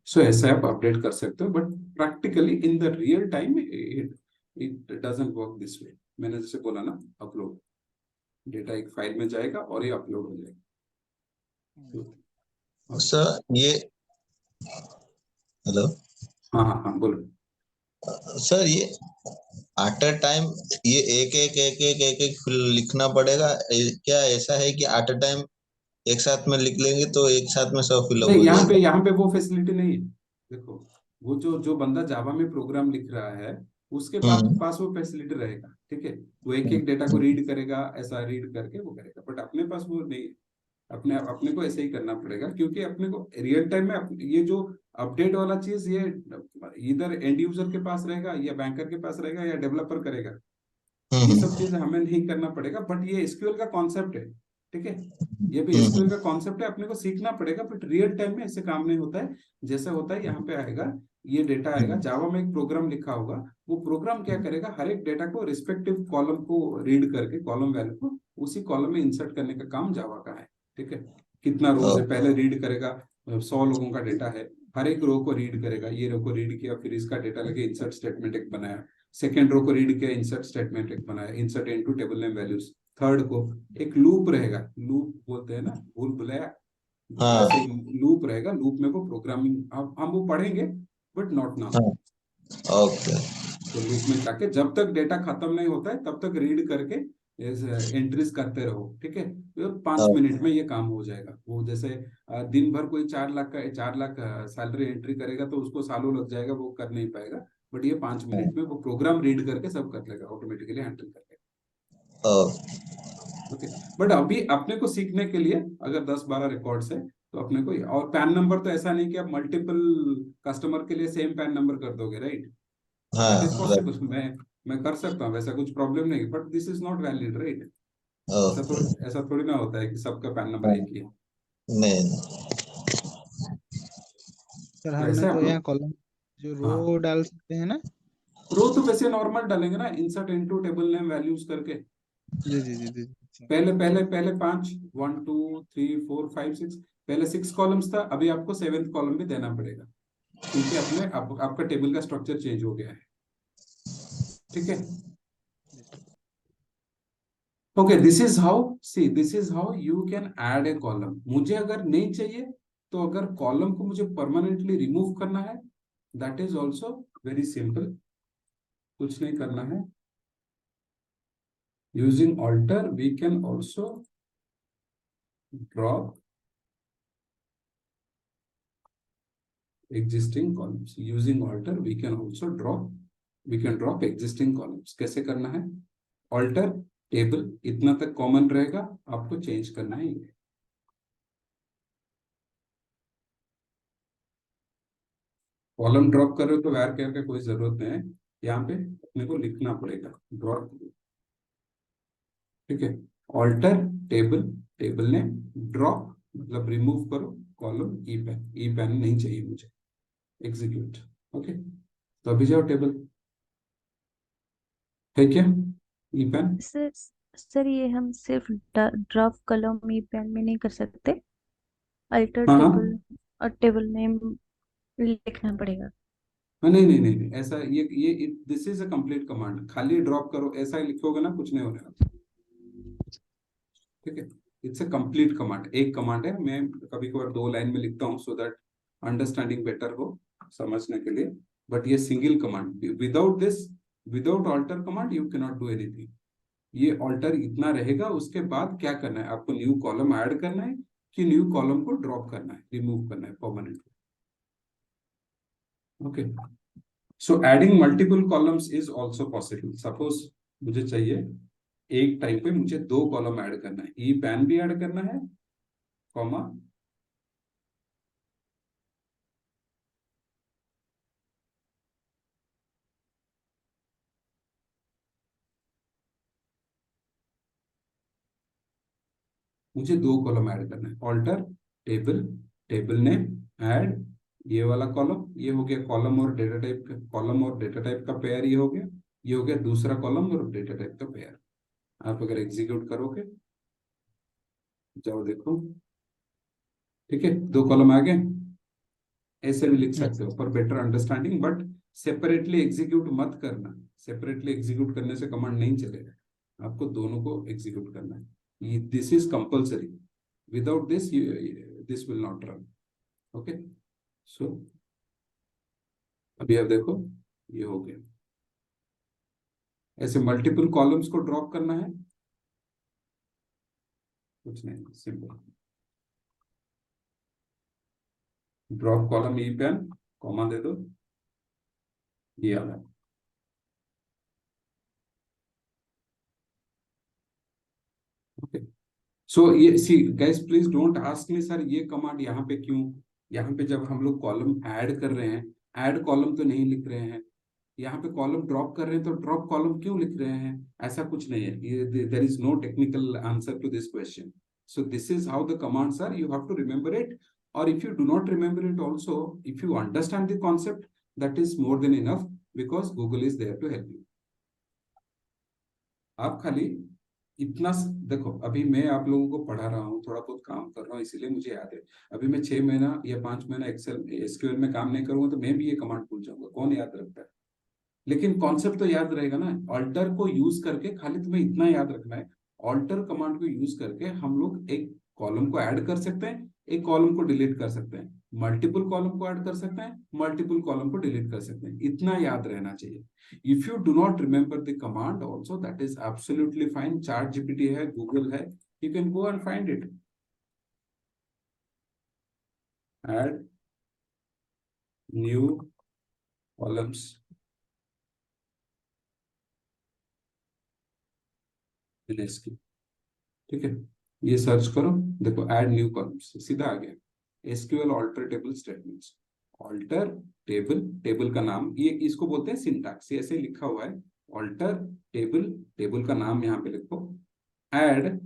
सो ऐसे आप अपडेट कर सकते हो, but practically in the real time it doesn't work this way. मैंने जैसे बोला ना, अपलोड डेटा एक फाइल में जाएगा और ये अपलोड हो जाएगा। सर ये हेलो हाँ हाँ हाँ बोलो। सर, ये एट अ टाइम ये एक लिखना पड़ेगा? क्या ऐसा है कि एट अ टाइम एक साथ में लिख लेंगे तो एक साथ में सब फिलअप नहीं, हो जाएगा? यहाँ पे वो फैसिलिटी नहीं है। देखो, वो जो बंदा जावा में प्रोग्राम लिख रहा है, उसके हम्म पास वो फैसिलिटी रहेगा। ठीक है, वो एक एक डेटा को हम्म रीड करेगा, ऐसा रीड करके वो करेगा, बट अपने पास वो नहीं है। अपने को ऐसे ही करना पड़ेगा, क्योंकि अपने को रियल टाइम में ये जो अपडेट वाला चीज, ये इधर एंड यूजर के पास रहेगा, या बैंकर के पास रहेगा, या डेवलपर करेगा। ये सब चीज हमें नहीं करना पड़ेगा, बट ये एसक्यूएल का कॉन्सेप्ट है। ठीक है, ये भी एसक्यूएल का कॉन्सेप्ट है, अपने को सीखना पड़ेगा, बट रियल टाइम में ऐसे काम नहीं होता है। जैसे होता है, यहाँ पे आएगा, ये डेटा आएगा, जावा में एक प्रोग्राम लिखा होगा, वो प्रोग्राम क्या करेगा, हर एक डेटा को रिस्पेक्टिव कॉलम को रीड करके, कॉलम वैल्यू को उसी कॉलम में इंसर्ट करने का काम जावा का है। ठीक है, कितना रोज है पहले रीड करेगा, 100 लोगों का डेटा है, हर एक रो को रीड करेगा, ये रो को रीड किया, फिर इसका डेटा लेके इंसर्ट स्टेटमेंट एक बनाया, सेकेंड रो को रीड किया, इंसर्ट स्टेटमेंट एक बनाया, insert into table name values, third को एक लूप रहेगा, लूप बोलते हैं ना, भूल भुलैया, हाँ ऐसे लूप रहेगा, लूप में वो प्रोग्रामिंग हम वो पढ़ेंगे, बट नॉट नाउ। हाँ ओके तो लूप में जाके जब तक डेटा खत्म नहीं होता है तब तक रीड करके एंट्रीज करते रहो। ठीक है, तो 5 मिनट में ये काम हो जाएगा। वो जैसे दिन भर कोई 4 लाख सैलरी एंट्री करेगा तो उसको सालों लग जाएगा, वो कर नहीं पाएगा, बट ये 5 मिनट में वो प्रोग्राम रीड करके सब कर लेगा, ऑटोमेटिकली हैंडल कर लेगा। ओके, बट अभी अपने को सीखने के लिए अगर 10-12 रिकॉर्ड्स है तो अपने को, और पैन नंबर तो ऐसा नहीं कि आप मल्टीपल कस्टमर के लिए सेम पैन नंबर कर दोगे, राइट? हाँ दैट इज right. पॉसिबल, मैं कर सकता हूँ, वैसा कुछ प्रॉब्लम नहीं, but this is not valid, right? Okay ऐसा थोड़ी ना होता है कि सबका पैन नंबर हाँ, एक ही है। नहीं सर तो हमने ऐसे तो आप यहाँ लोग, कॉलम जो हाँ, रो डाल सकते हैं ना। रो तो वैसे नॉर्मल डालेंगे ना, insert into table name values करके। जी जी जी जी जी। पहले पहले पहले पांच, 1 2 3 4 5 6, पहले 6 कॉलम्स था, अभी आपको 7th कॉलम भी देना पड़ेगा, क्योंकि आपका टेबल का स्ट्रक्चर चेंज हो गया है। ठीक है, okay, this is how you can add a column. मुझे अगर नहीं चाहिए, तो अगर कॉलम को मुझे परमानेंटली रिमूव करना है, that is also very simple, कुछ नहीं करना है। Using alter we can also drop existing columns. Using alter we can also drop existing columns. कैसे करना है? alter table इतना तक कॉमन रहेगा, आपको चेंज करना है ये। कॉलम ड्रॉप कर रहे हो तो where care का कोई जरूरत नहीं है, यहाँ पे अपने को लिखना पड़ेगा ड्रॉप। ठीक है, alter टेबल, टेबल ने ड्रॉप मतलब रिमूव करो कॉलम ई पैन नहीं चाहिए मुझे, एग्जीक्यूट। ओके, तो अभी जाओ टेबल है क्या ई पैन? सर सर ये हम सिर्फ ड्रॉप कॉलम ई पैन में नहीं कर सकते, अल्टर हाँ हाँ टेबल और टेबल नेम लिखना पड़ेगा। हाँ, नहीं नहीं नहीं नहीं, ऐसा ये this is a complete command, खाली ड्रॉप करो ऐसा ही लिखोगे ना, कुछ नहीं होगा। ठीक है, इट्स अ कंप्लीट कमांड, एक कमांड है, मैं कभी कभार 2 लाइन में लिखता हूँ सो दैट अंडरस्टैंडिंग बेटर हो, समझने के लिए। बट ये single command, without this, without alter command you cannot do anything. ये ऑल्टर इतना रहेगा, उसके बाद क्या करना है आपको, न्यू कॉलम ऐड करना है कि न्यू कॉलम को ड्रॉप करना है, रिमूव करना है permanently. Okay, so adding multiple columns is also possible. Suppose मुझे चाहिए एक टाइम पे मुझे 2 कॉलम ऐड करना है, ई पैन भी ऐड करना है, कॉमा मुझे 2 कॉलम ऐड करना है, ऑल्टर टेबल, टेबल ने ऐड ये वाला कॉलम, ये हो गया कॉलम और डेटा टाइप का, कॉलम और डेटा टाइप का पेयर, ये हो गया, ये हो गया दूसरा कॉलम और डेटा टाइप का पेयर। आप अगर एग्जीक्यूट करोगे, जाओ देखो, ठीक है, 2 कॉलम आ गए। ऐसे भी लिख सकते हो for better understanding, but separately execute मत करना, सेपरेटली एग्जीक्यूट करने से कमांड नहीं चलेगा, आपको दोनों को एग्जीक्यूट करना है, this is compulsory, without this this will not run. Okay, so अभी आप देखो ये हो गया। ऐसे मल्टीपल कॉलम्स को ड्रॉप करना है, कुछ नहीं, simple, drop column e PAN, comma दे दो, ये आ रहा है। ओके, सो ये see guys, please don't ask me sir ये कमांड यहाँ पे क्यों, यहाँ पे जब हम लोग कॉलम ऐड कर रहे हैं, ऐड कॉलम तो नहीं लिख रहे हैं, यहाँ पे कॉलम ड्रॉप कर रहे हैं तो ड्रॉप कॉलम क्यों लिख रहे हैं? ऐसा कुछ नहीं है, ये there is no technical answer to this question. So this is how the commands are, you have to remember it, और if you do not remember it also, if you understand the concept, that is more than enough, because Google is there to help you. आप खाली इतना देखो, अभी मैं आप लोगों को पढ़ा रहा हूँ, थोड़ा बहुत काम कर रहा हूँ, इसीलिए मुझे याद है। अभी मैं 6 महीना या 5 महीना एक्सेल एसक्यूएल में काम नहीं करूंगा तो मैं भी ये कमांड भूल जाऊंगा, कौन याद रखता है? लेकिन कॉन्सेप्ट तो याद रहेगा ना। ऑल्टर को यूज करके खाली तुम्हें इतना याद रखना है, ऑल्टर कमांड को यूज करके हम लोग एक कॉलम को ऐड कर सकते हैं, एक कॉलम को डिलीट कर सकते हैं, मल्टीपल कॉलम को ऐड कर सकते हैं, मल्टीपल कॉलम को डिलीट कर सकते हैं, इतना याद रहना चाहिए। If you do not remember the command also, that is absolutely fine, chat GPT है, गूगल है, you can go and find it. Add new columns in SQL, ठीक है, ये सर्च करो, देखो ऐड न्यू कॉलम्स सीधा आ गया, SQL alter table statements, alter table, table का नाम, ये इसको बोलते हैं सिंटैक्स, ऐसे लिखा हुआ है ऑल्टर टेबल, टेबल का नाम यहाँ पे लिखो, ऐड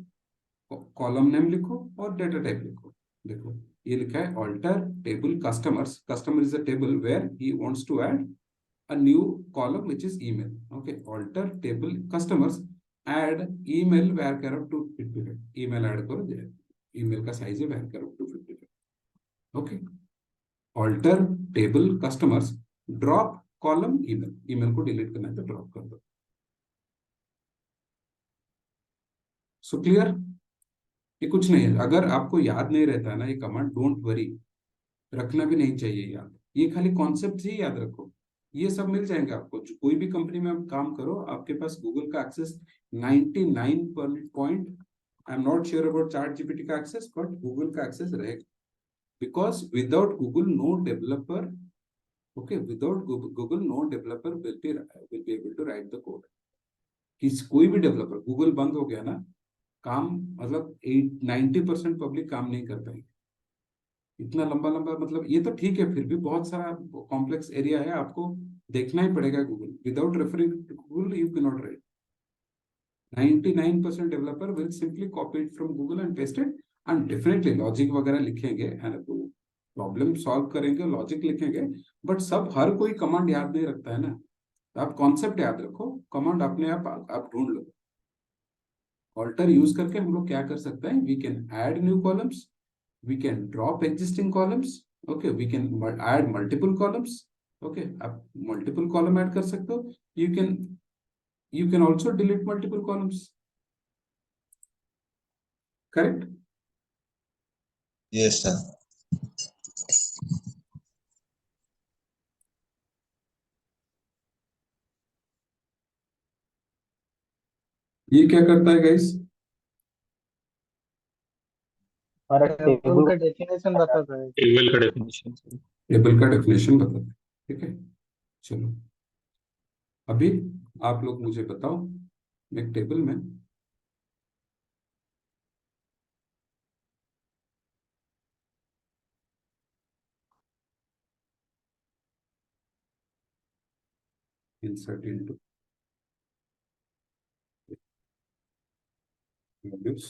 कॉलम नेम लिखो और डेटा टाइप लिखो। देखो ये लिखा है alter table customers, customer is a table where he wants to add a new column which is email. Okay, alter table customers, add email where up to 55, email add करो जाए, email का size है where up to 55. Okay, alter table customers, drop column email, email को delete करना है तो drop कर दो। So clear? ये कुछ नहीं है, अगर आपको याद नहीं रहता है ना ये कमांड, डोंट वरी, रखना भी नहीं चाहिए याद, ये खाली कॉन्सेप्ट ही याद रखो, ये सब मिल जाएंगे आपको। कोई भी कंपनी में आप काम करो, आपके पास गूगल का access 99 point, I am not sure about ChatGPT का एक्सेस, बट गूगल का एक्सेस रहेगा, because without Google no developer, okay, without Google no developer will be able to write the code. कोई भी developer, Google बंद हो गया ना, काम मतलब 90% पब्लिक काम नहीं कर पाएंगे, इतना लंबा लंबा, मतलब ये तो ठीक है, फिर भी बहुत सारा कॉम्प्लेक्स एरिया है, आपको देखना ही पड़ेगा Google, without referring to Google you can not write. 99% developer will simply copy it from Google and paste it, and definitely logic वगैरह लिखेंगे एंड प्रॉब्लम सॉल्व करेंगे, लॉजिक लिखेंगे, बट सब हर कोई कमांड याद नहीं रखता है ना, तो आप कॉन्सेप्ट याद रखो, कमांड अपने आप ढूंढ लो। ऑल्टर यूज करके हम लोग क्या कर सकते हैं, we can add new columns, we can drop existing columns, okay, we can add multiple columns, okay, आप multiple column add कर सकते हो, you can also delete multiple columns, correct? Yes, sir. ये क्या करता है गाइस, और टेबल का डेफिनेशन बताता है। टेबल का डेफिनेशन। टेबल का डेफिनेशन बताता है, ठीक है। चलो अभी आप लोग मुझे बताओ, एक टेबल में insert into values,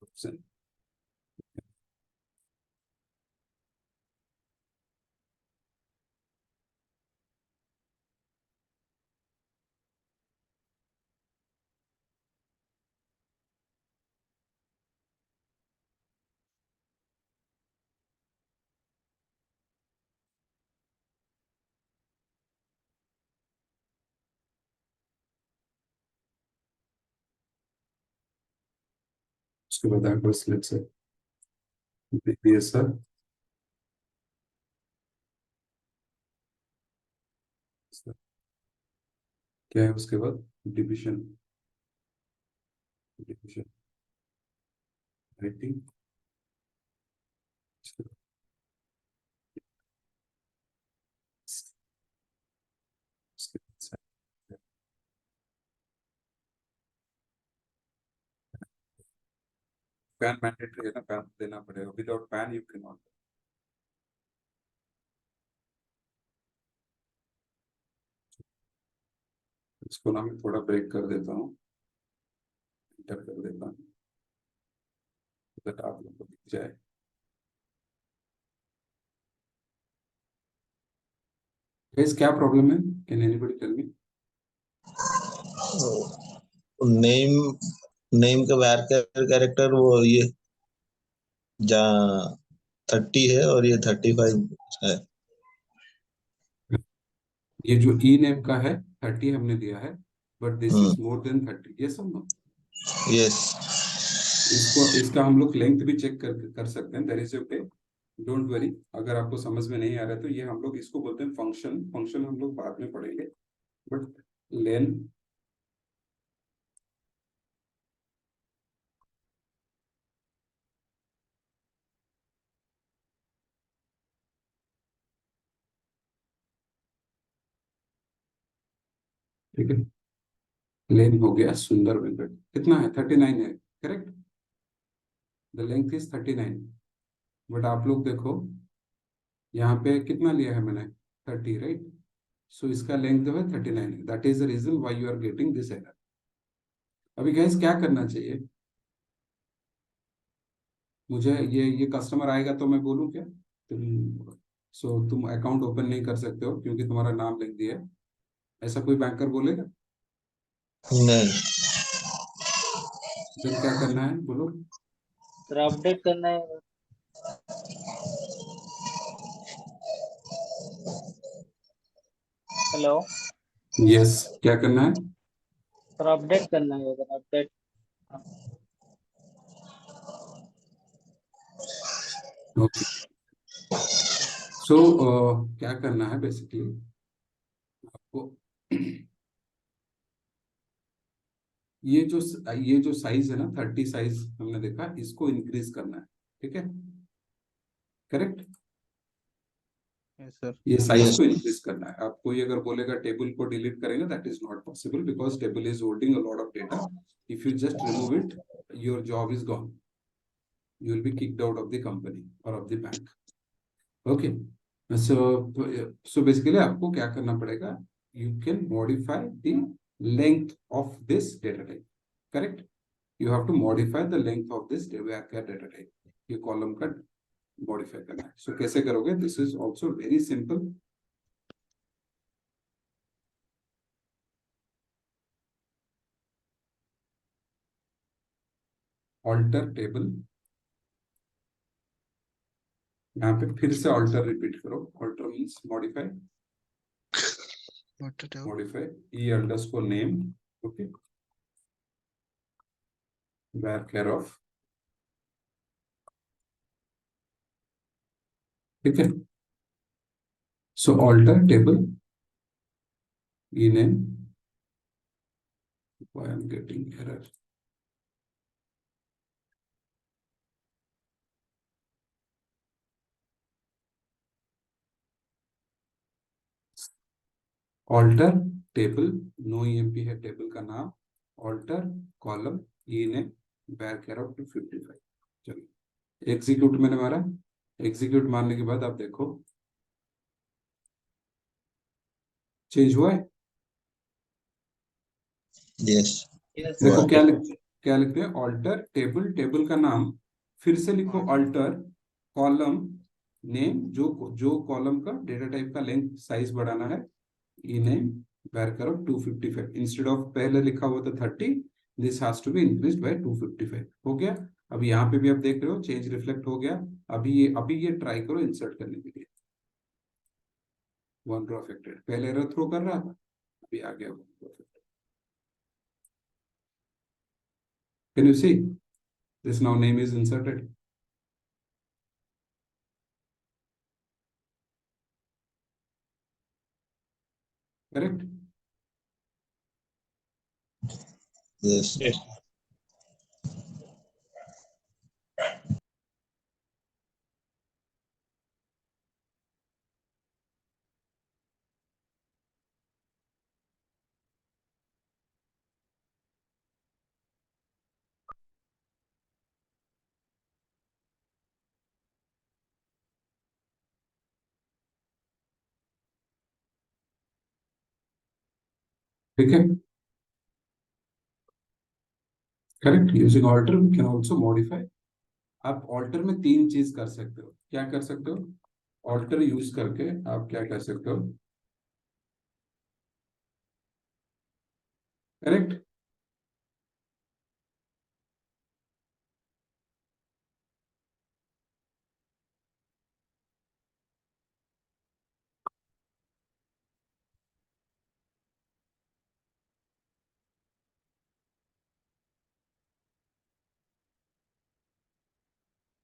option, उसके बाद एड्रेस, लेट्स से BSR, क्या है उसके बाद division, division writing, pan mandatory है ना, पैन देना पड़ेगा, without pan you can not. इसको ना मैं थोड़ा ब्रेक कर देता हूँ, इंटर कर देता हूँ, ताकि आप लोग को दिख जाए। गाइस क्या प्रॉब्लम है, can anybody tell me? Name name का कैरेक्टर वो ये जहाँ 30 है और ये 35 है। ये जो ई नेम का है 30 हमने दिया है, but this is more then 30, ये सब ना, यस। इसको इसका हम लोग लेंथ भी चेक कर सकते हैं, that is okay, don't worry. अगर आपको समझ में नहीं आ रहा है तो ये हम लोग इसको बोलते हैं फंक्शन, फंक्शन हम लोग बाद में पढ़ेंगे, बट लेन ठीक है, लेन हो गया सुंदर वेंकट, कितना है 39 है, correct. The length is 39, but आप लोग देखो यहाँ पे कितना लिया है मैंने, 30, राइट? सो इसका लेंथ जो है 39 है, that is the reason why you are getting this error. अभी गाइस क्या करना चाहिए मुझे, ये कस्टमर आएगा तो मैं बोलूँ क्या तुम अकाउंट ओपन नहीं कर सकते हो क्योंकि तुम्हारा नाम लिख दिया है, ऐसा कोई बैंकर बोलेगा? नहीं। देन क्या करना है बोलो? सर अपडेट करना है। हेलो यस, क्या करना है? सर अपडेट करना है सर अपडेट। ओके, सो क्या करना है बेसिकली आपको ये जो साइज है ना 30 साइज हमने देखा, इसको इंक्रीज करना है, ठीक है? Correct, yes sir. ये साइज यस। को इंक्रीज करना है। आप कोई अगर बोलेगा टेबल को डिलीट करेंगे, that is not possible because table is holding a lot of data. If you just remove it, your job is gone, you will be kicked out of the company or of the bank. Okay, so basically आपको क्या करना पड़ेगा, you can modify the length of this data type, correct? You have to modify the length of this data type, ये column का modify करना है। so कैसे करोगे? This is also very simple. alter table, यहाँ पे फिर से alter रिपीट करो, alter means modify, modify e underscore name, okay, where care of, ठीक है? so alter table e name, why I'm getting error, alter table, no emp है table का नाम, alter column e name where care of 255। चलिए execute मैंने मारा, execute मारने के बाद आप देखो चेंज हुआ है। यस। यस देखो हुआ। क्या लिखते हैं, ऑल्टर टेबल, टेबल का नाम, फिर से लिखो ऑल्टर कॉलम नेम, जो कॉलम का डेटा टाइप का लेंथ साइज बढ़ाना है, ई नेम वेर करो 255, इंस्टेड ऑफ पहले लिखा हुआ था 30, this has to be increased by 255। हो गया? अब यहाँ पे भी आप देख रहे हो चेंज रिफ्लेक्ट हो गया। अभी ये ट्राई करो इंसर्ट करने के लिए, वन रो अफेक्टेड, पहले एरर थ्रो कर रहा था, अभी आ गया one row affected. Can you see? This now name is inserted. Correct? Yes. Yes ठीक है? Correct? Using alter we can also modify. आप alter में तीन चीज कर सकते हो। क्या कर सकते हो? alter यूज करके आप क्या कर सकते हो? Correct?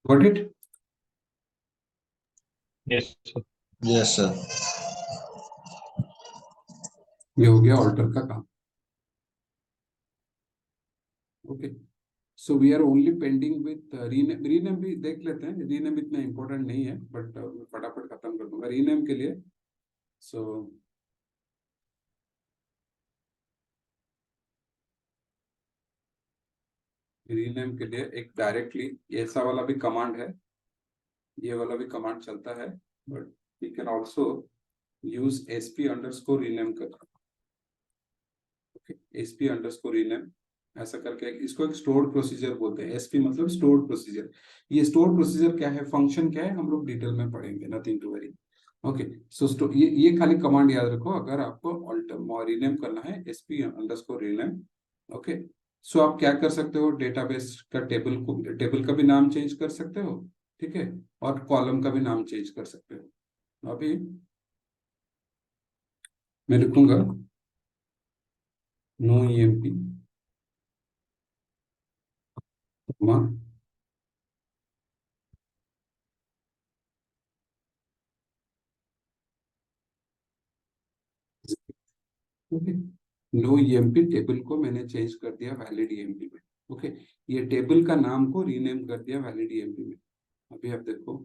Got it? Yes sir. Yes sir. ये हो गया alter का काम। Okay. So we are only pending with rename। rename भी देख लेते हैं, rename इतना important नहीं है, but फटाफट खत्म कर दूंगा rename के लिए। So रीनेम के लिए एक डायरेक्टली ऐसा वाला भी कमांड है, ये वाला भी कमांड चलता है, but we can also use sp_rename कर, sp_rename ऐसा करके इसको एक स्टोर्ड प्रोसीजर बोलते हैं। sp मतलब स्टोर्ड प्रोसीजर। ये स्टोर्ड प्रोसीजर क्या है, फंक्शन क्या है, हम लोग डिटेल में पढ़ेंगे, नथिंग टू वरी। ओके, सो ये खाली कमांड याद रखो अगर आपको रीनेम करना है, sp_rename। ओके, सो आप क्या कर सकते हो, डेटाबेस का टेबल का भी नाम चेंज कर सकते हो, ठीक है, और कॉलम का भी नाम चेंज कर सकते हो। अभी मैं लिखूंगा no emp okay, no emp table को मैंने चेंज कर दिया वैलिड emp में। ओके, ये टेबल का नाम को रीनेम कर दिया वैलिड emp में। अभी आप देखो,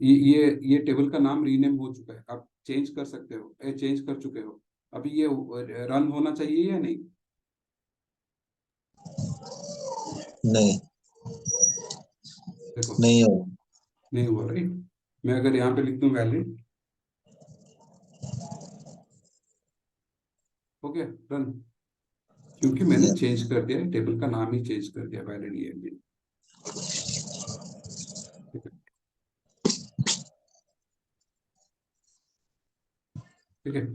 ये टेबल का नाम रीनेम हो चुका है, आप चेंज कर सकते हो, चेंज कर चुके हो। अभी ये रन होना चाहिए या नहीं? नहीं, देखो नहीं हो। नहीं हुआ, राइट। मैं अगर यहाँ पे लिख दूं वैलिड, हो गया रन, क्योंकि मैंने चेंज कर दिया, टेबल का नाम ही चेंज कर दिया वैलिड emp। ठीक है,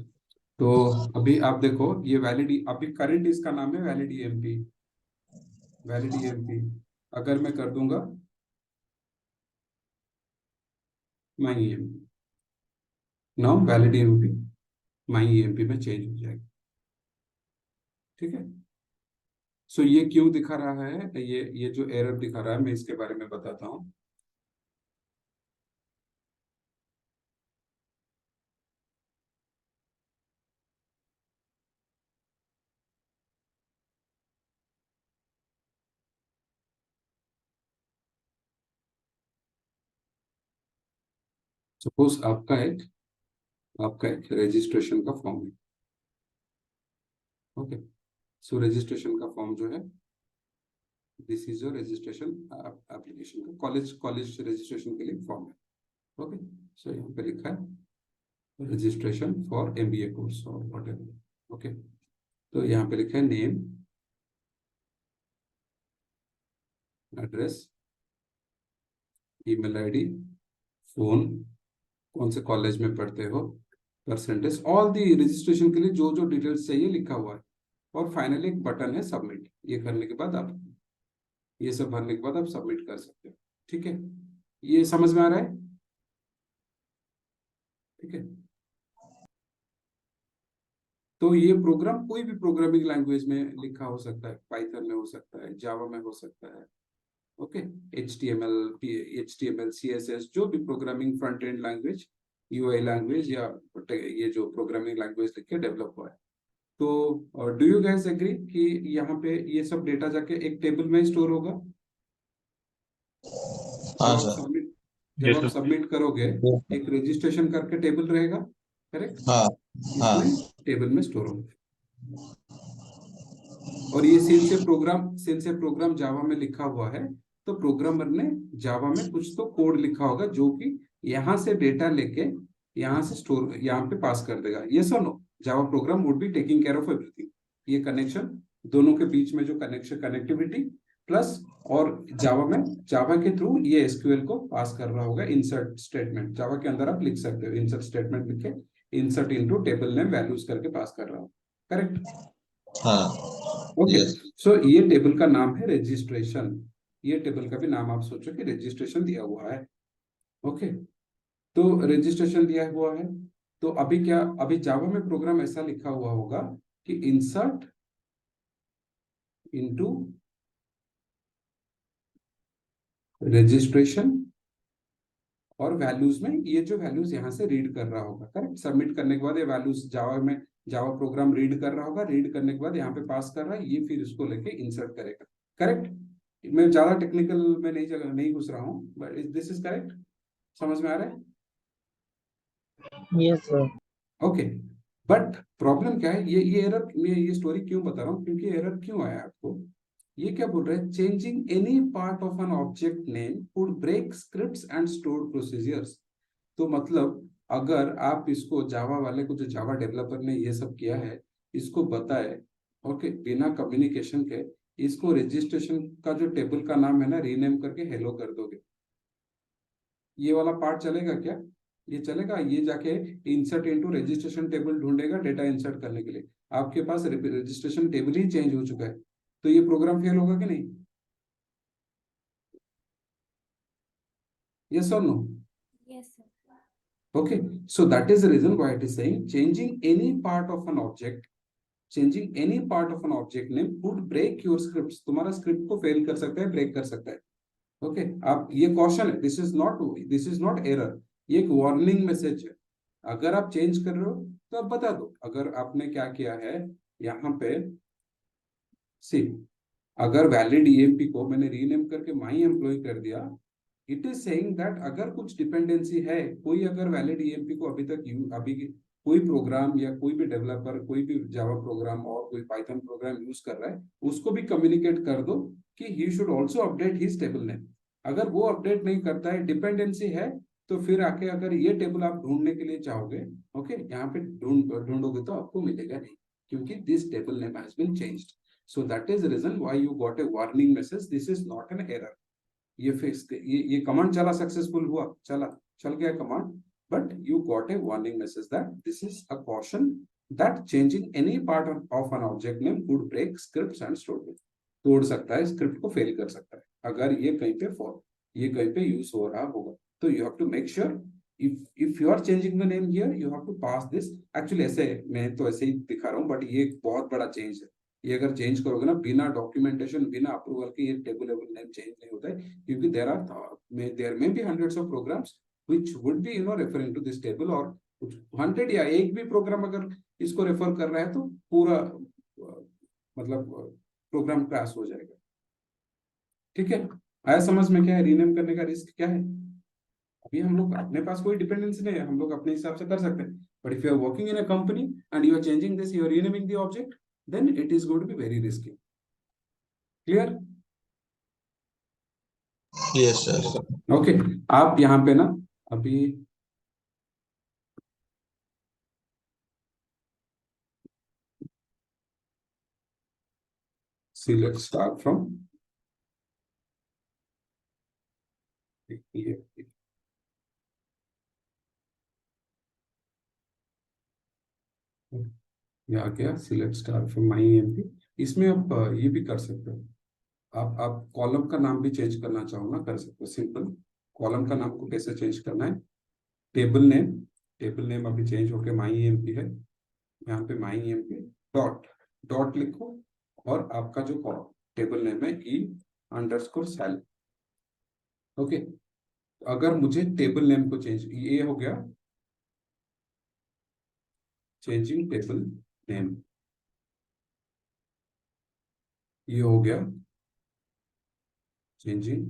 तो अभी आप देखो ये वैलिड, अभी करंट इसका नाम है वैलिड emp, वैलिड emp। अगर मैं कर दूंगा माई emp, नाउ वैलिड emp माई emp में चेंज हो जाएगा। ठीक है, सो ये क्यों दिखा रहा है, ये जो एरर दिखा रहा है, मैं इसके बारे में बताता हूँ। सपोज आपका एक रजिस्ट्रेशन का फॉर्म है। ओके, सो रजिस्ट्रेशन का फॉर्म जो है, this is your registration application का, कॉलेज रजिस्ट्रेशन के लिए फॉर्म है। ओके, सो यहाँ पे लिखा है रजिस्ट्रेशन फॉर MBA कोर्स और व्हाटएवर। ओके, तो यहाँ पे लिखा है name, address, email ID, phone, कौन से कॉलेज में पढ़ते हो, परसेंटेज, ऑल दी रजिस्ट्रेशन के लिए जो जो डिटेल्स चाहिए लिखा हुआ है, और फाइनली एक बटन है सबमिट। ये करने के बाद आप, ये सब भरने के बाद आप सबमिट कर सकते हो। ठीक है, ये समझ में आ रहा है? ठीक है, तो ये प्रोग्राम कोई भी प्रोग्रामिंग लैंग्वेज में लिखा हो सकता है, पाइथन में हो सकता है, जावा में हो सकता है। ओके, HTML CSS, जो भी programming front end language, UI language, या ये जो प्रोग्रामिंग लैंग्वेज लिख के डेवलप हुआ है। तो डू यू गाइस एग्री कि यहाँ पे ये सब डेटा जाके एक टेबल में स्टोर होगा? हाँ जब आप सर। सबमिट Yes, जब आप sir. सबमिट करोगे, एक रजिस्ट्रेशन करके टेबल रहेगा, करेक्ट? हाँ हाँ इसमें टेबल में स्टोर होगा। और ये सिंस से प्रोग्राम जावा में लिखा हुआ है, तो प्रोग्रामर ने जावा में कुछ तो कोड लिखा होगा जो कि यहाँ से डेटा लेके यहाँ से स्टोर, यहाँ पे पास कर देगा। यस और no? Java program would be taking care of everything. ये कनेक्शन, दोनों के बीच में जो कनेक्टिविटी प्लस, और जावा के थ्रू ये SQL को पास कर रहा होगा इंसर्ट स्टेटमेंट। जावा के अंदर आप लिख सकते हो इंसर्ट स्टेटमेंट लिख के, insert into table name values करके पास कर रहा हो, करेक्ट? हाँ। Okay, yes. सो ये टेबल का नाम है रजिस्ट्रेशन। ये टेबल का भी नाम आप सोचो कि रजिस्ट्रेशन दिया हुआ है। ओके, तो रजिस्ट्रेशन दिया हुआ है, तो अभी जावा में प्रोग्राम ऐसा लिखा हुआ होगा कि इंसर्ट इनटू रजिस्ट्रेशन, और वैल्यूज में ये जो वैल्यूज यहाँ से रीड कर रहा होगा, करेक्ट? सबमिट करने के बाद ये वैल्यूज जावा प्रोग्राम रीड कर रहा होगा, रीड करने के बाद यहाँ पे पास कर रहा है, ये फिर इसको लेके इंसर्ट करेगा, करेक्ट? मैं ज्यादा टेक्निकल में नहीं घुस रहा हूँ, बट दिस इज करेक्ट? समझ में आ रहा है? Yes, sir. Okay, but problem क्या है, ये एरर, मैं ये स्टोरी क्यों बता रहा हूँ, क्योंकि एरर क्यों आया आपको, ये क्या बोल रहा है, changing any part of an object name would break scripts and stored procedures. तो मतलब अगर आप इसको जावा वाले को, जो जावा डेवलपर ने ये सब किया है, इसको बताए, ओके, बिना कम्युनिकेशन के इसको रजिस्ट्रेशन का जो टेबल का नाम है ना, रीनेम करके हेलो कर दोगे, ये वाला पार्ट चलेगा क्या? ये चलेगा? ये जाके इंसर्ट इनटू रजिस्ट्रेशन टेबल ढूंढेगा डेटा इंसर्ट करने के लिए, आपके पास रजिस्ट्रेशन टेबल ही चेंज हो चुका है, तो ये प्रोग्राम फेल होगा कि नहीं? यस और no? Yes, sir. Okay, so that is the reason why it is saying changing any part of an object, changing any part of an object name would break your scripts, तुम्हारा script को fail कर सकता है, break कर सकता है। Okay, आप ये क्वेश्चन है, दिस इज नॉट एरर, ये एक वार्निंग मैसेज है। अगर आप चेंज कर रहे हो तो आप बता दो। अगर आपने क्या किया है यहाँ पे, सी, अगर वैलिड ईएमपी को मैंने रीनेम करके माई एम्प्लॉय कर दिया, इट इज सेइंग दैट अगर कुछ डिपेंडेंसी है, कोई अगर वैलिड ईएमपी को अभी कोई प्रोग्राम या कोई भी डेवलपर कोई भी जावा प्रोग्राम और कोई पाइथन प्रोग्राम यूज कर रहा है, उसको भी कम्युनिकेट कर दो कि he should also update his table name. अगर वो अपडेट नहीं करता है, डिपेंडेंसी है, तो फिर आके अगर ये टेबल आप ढूंढने के लिए चाहोगे, ओके, यहाँ पे ढूंढोगे तो आपको मिलेगा नहीं, क्योंकि this table name has been changed. So that is the reason why you got a warning message. This is not an error. ये फिक्स, ये कमांड चला, सक्सेसफुल हुआ, चल गया command, but you got a warning message that this is a caution that changing any part of an object name would break scripts and stored, तोड़ सकता है, script को फेल कर सकता है अगर ये कहीं पे यूज हो रहा होगा। तो you have to make sure if you are changing the name here, you have to pass this। Actually ऐसे मैं तो ऐसे ही दिखा रहा हूँ, बट ये एक बहुत बड़ा चेंज है। ये अगर चेंज करोगे ना बिना डॉक्यूमेंटेशन, बिना अप्रूवल के, ये टेबल नेम चेंज नहीं होता है, क्योंकि there may be hundreds of programs which would be referring to this table, और 100 या एक भी प्रोग्राम अगर इसको रेफर कर रहा है तो पूरा मतलब प्रोग्राम क्रैश हो जाएगा। ठीक है, आया समझ में क्या है रीनेम करने का रिस्क क्या है? अभी हम लोग, अपने पास कोई डिपेंडेंसी नहीं है, हम लोग अपने हिसाब से कर सकते हैं, but if you are working in a company and you are changing this, you are renaming the object, then it is going to be very risky. Clear? Yes, sir. Okay, आप यहाँ पे ना अभी see, let's start from here. ये आ गया, select star from my EMP. इसमें आप ये भी कर सकते हो, आप कॉलम का नाम भी चेंज करना चाहो ना, कर सकते हो। सिंपल, कॉलम का नाम को कैसे चेंज करना है, टेबल नेम अभी चेंज होके माई ईएमपी है, यहाँ पे माई ईएमपी डॉट लिखो, और आपका जो टेबल नेम है E_sal। ओके, अगर मुझे टेबल नेम को चेंज, ये हो गया चेंजिंग टेबल नेम, ये हो गया changing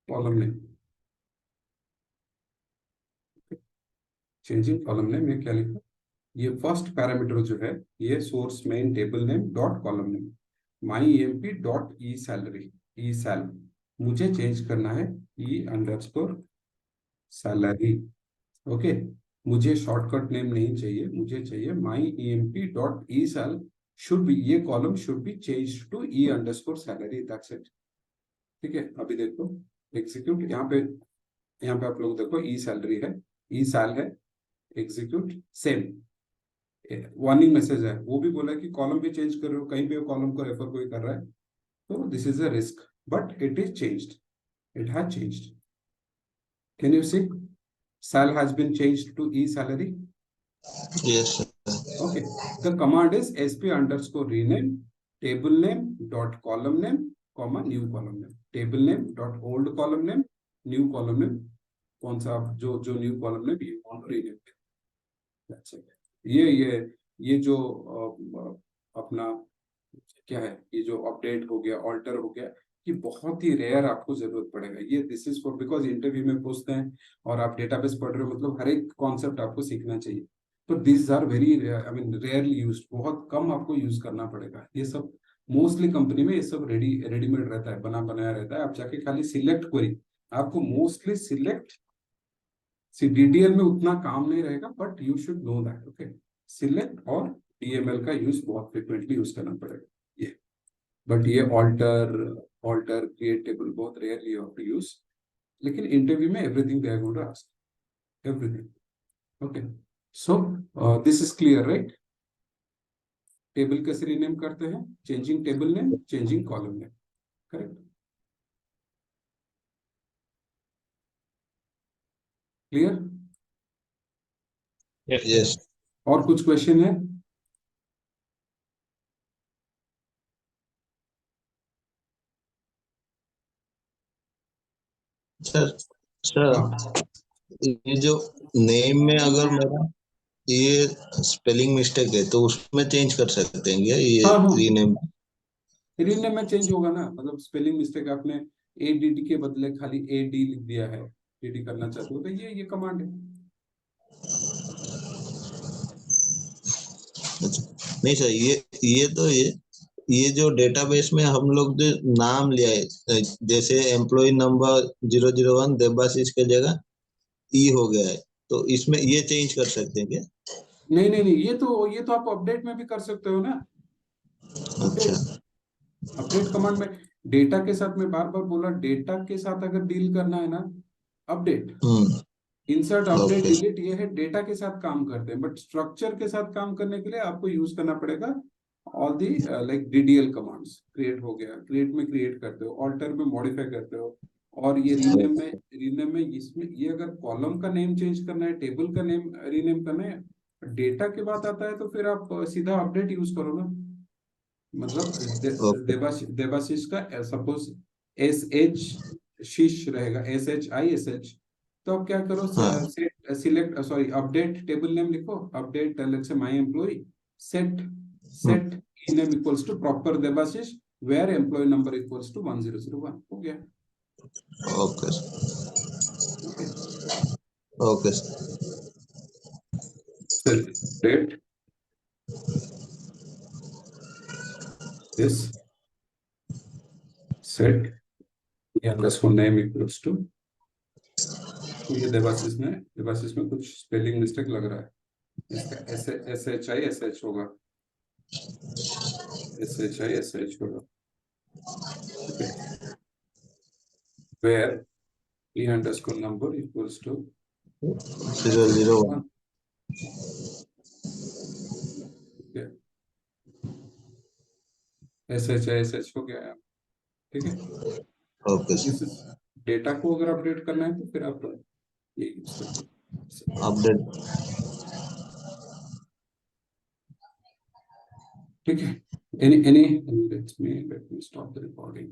column name. Changing column name में क्या लिखा, ये फर्स्ट पैरामीटर जो है, ये source main table name dot column name my EMP dot E salary, E sal मुझे चेंज करना है E_salary। ओके, मुझे शॉर्टकट नेम नहीं चाहिए, मुझे चाहिए my EMP dot E sal should be, ये column should be change to E_salary, that's it. ठीक है, अभी देखो एग्जीक्यूट, यहाँ पे आप लोग देखो ई सैलरी है, ई सैल है, एग्जीक्यूट, सेम वार्निंग मैसेज है। वो भी बोला कि कॉलम भी चेंज कर रहे हो, कहीं पे कॉलम को रेफर कोई कर रहा है, तो this is a risk, but it is changed, it had changed. Can you see? Sal has been changed to E_salary. Yes, sir. Okay. The command is sp_rename table name dot column name comma new column name, table name dot old column name new column name, कौन सा जो new column name ये on rename। That's it. ये जो अपना क्या है, ये जो अपडेट हो गया, ऑल्टर हो गया, कि बहुत ही रेयर आपको जरूरत पड़ेगा। ये this is for because interview में पूछते हैं और आप डेटाबेस पढ़ रहे हो, मतलब हर एक कॉन्सेप्ट आपको सीखना चाहिए। तो this are very I mean rarely used, बहुत कम आपको यूज करना पड़ेगा ये सब। मोस्टली कंपनी में ये सब रेडीमेड रहता है, बना बनाया रहता है। आप जाके खाली सिलेक्ट क्वेरी, आपको मोस्टली सिलेक्ट, डीडीएल में उतना काम नहीं रहेगा, but you should know that. Okay, select और डीएमएल का यूज बहुत फ्रिक्वेंटली यूज करना पड़ेगा ये। बट ये ऑल्टर क्रिएट टेबल बहुत rarely you have to use, लेकिन इंटरव्यू में everything they are going to ask, everything. Okay, so this is clear right? Table कैसे रीनेम करते हैं? Changing table name, changing column name, correct? Clear? Yes, sir. Yes और कुछ question है? Sir. Sir हाँ ये जो नेम में अगर मेरा ये स्पेलिंग मिस्टेक है तो उसमें चेंज कर सकते हैं क्या ये हाँ हाँ, रीनेम? रीनेम में चेंज होगा ना, मतलब स्पेलिंग मिस्टेक, आपने एडीडी के बदले खाली एडी लिख दिया है, डीडी करना चाहते हो तो ये कमांड है। अच्छा, नहीं सर, ये तो ये जो डेटाबेस में हम लोग जो नाम लिया है, जैसे एम्प्लॉय नंबर 001 देबाशीष के जगह ई हो गया है, तो इसमें ये चेंज कर सकते हैं क्या? नहीं नहीं नहीं, ये तो आप अपडेट में भी कर सकते हो ना। अच्छा। अपडेट, अपडेट कमांड में डेटा के साथ, मैं बार बार बोला, डेटा के साथ अगर डील करना है ना, update, insert, update, okay delete, ये है डेटा के साथ काम करते हैं। बट स्ट्रक्चर के साथ काम करने के लिए आपको यूज करना पड़ेगा all the like DDL commands. Create हो गया, क्रिएट में क्रिएट करते हो, ऑल्टर में मॉडिफाई करते हो, और ये रीनेम में इसमें ये अगर कॉलम का नेम चेंज करना है, टेबल का नेम रीनेम करना है, डेटा के बाद आता है, तो फिर आप सीधा अपडेट यूज करो ना। मतलब ओके देवाशीष का सपोज शीश रहेगा, SHISH, तो आप क्या करो, हाँ select, sorry, update table name लिखो, update let's say my employee, set name equals to proper Devashish, where employee number equals to 1001, हो गया। Okay okay, okay date this set underscore name equals to, तो ये देवाशीष में कुछ स्पेलिंग मिस्टेक लग रहा है, इसका SHI SH होगा, SHI SH होगा। Okay. Where E underscore number equals to 001 okay. SHI SH हो गया है, ठीक है। ओके इस डेटा को अगर अपडेट करना है तो फिर आप ये यूज करते हो, अपडेट। ठीक है। Any let me stop the recording.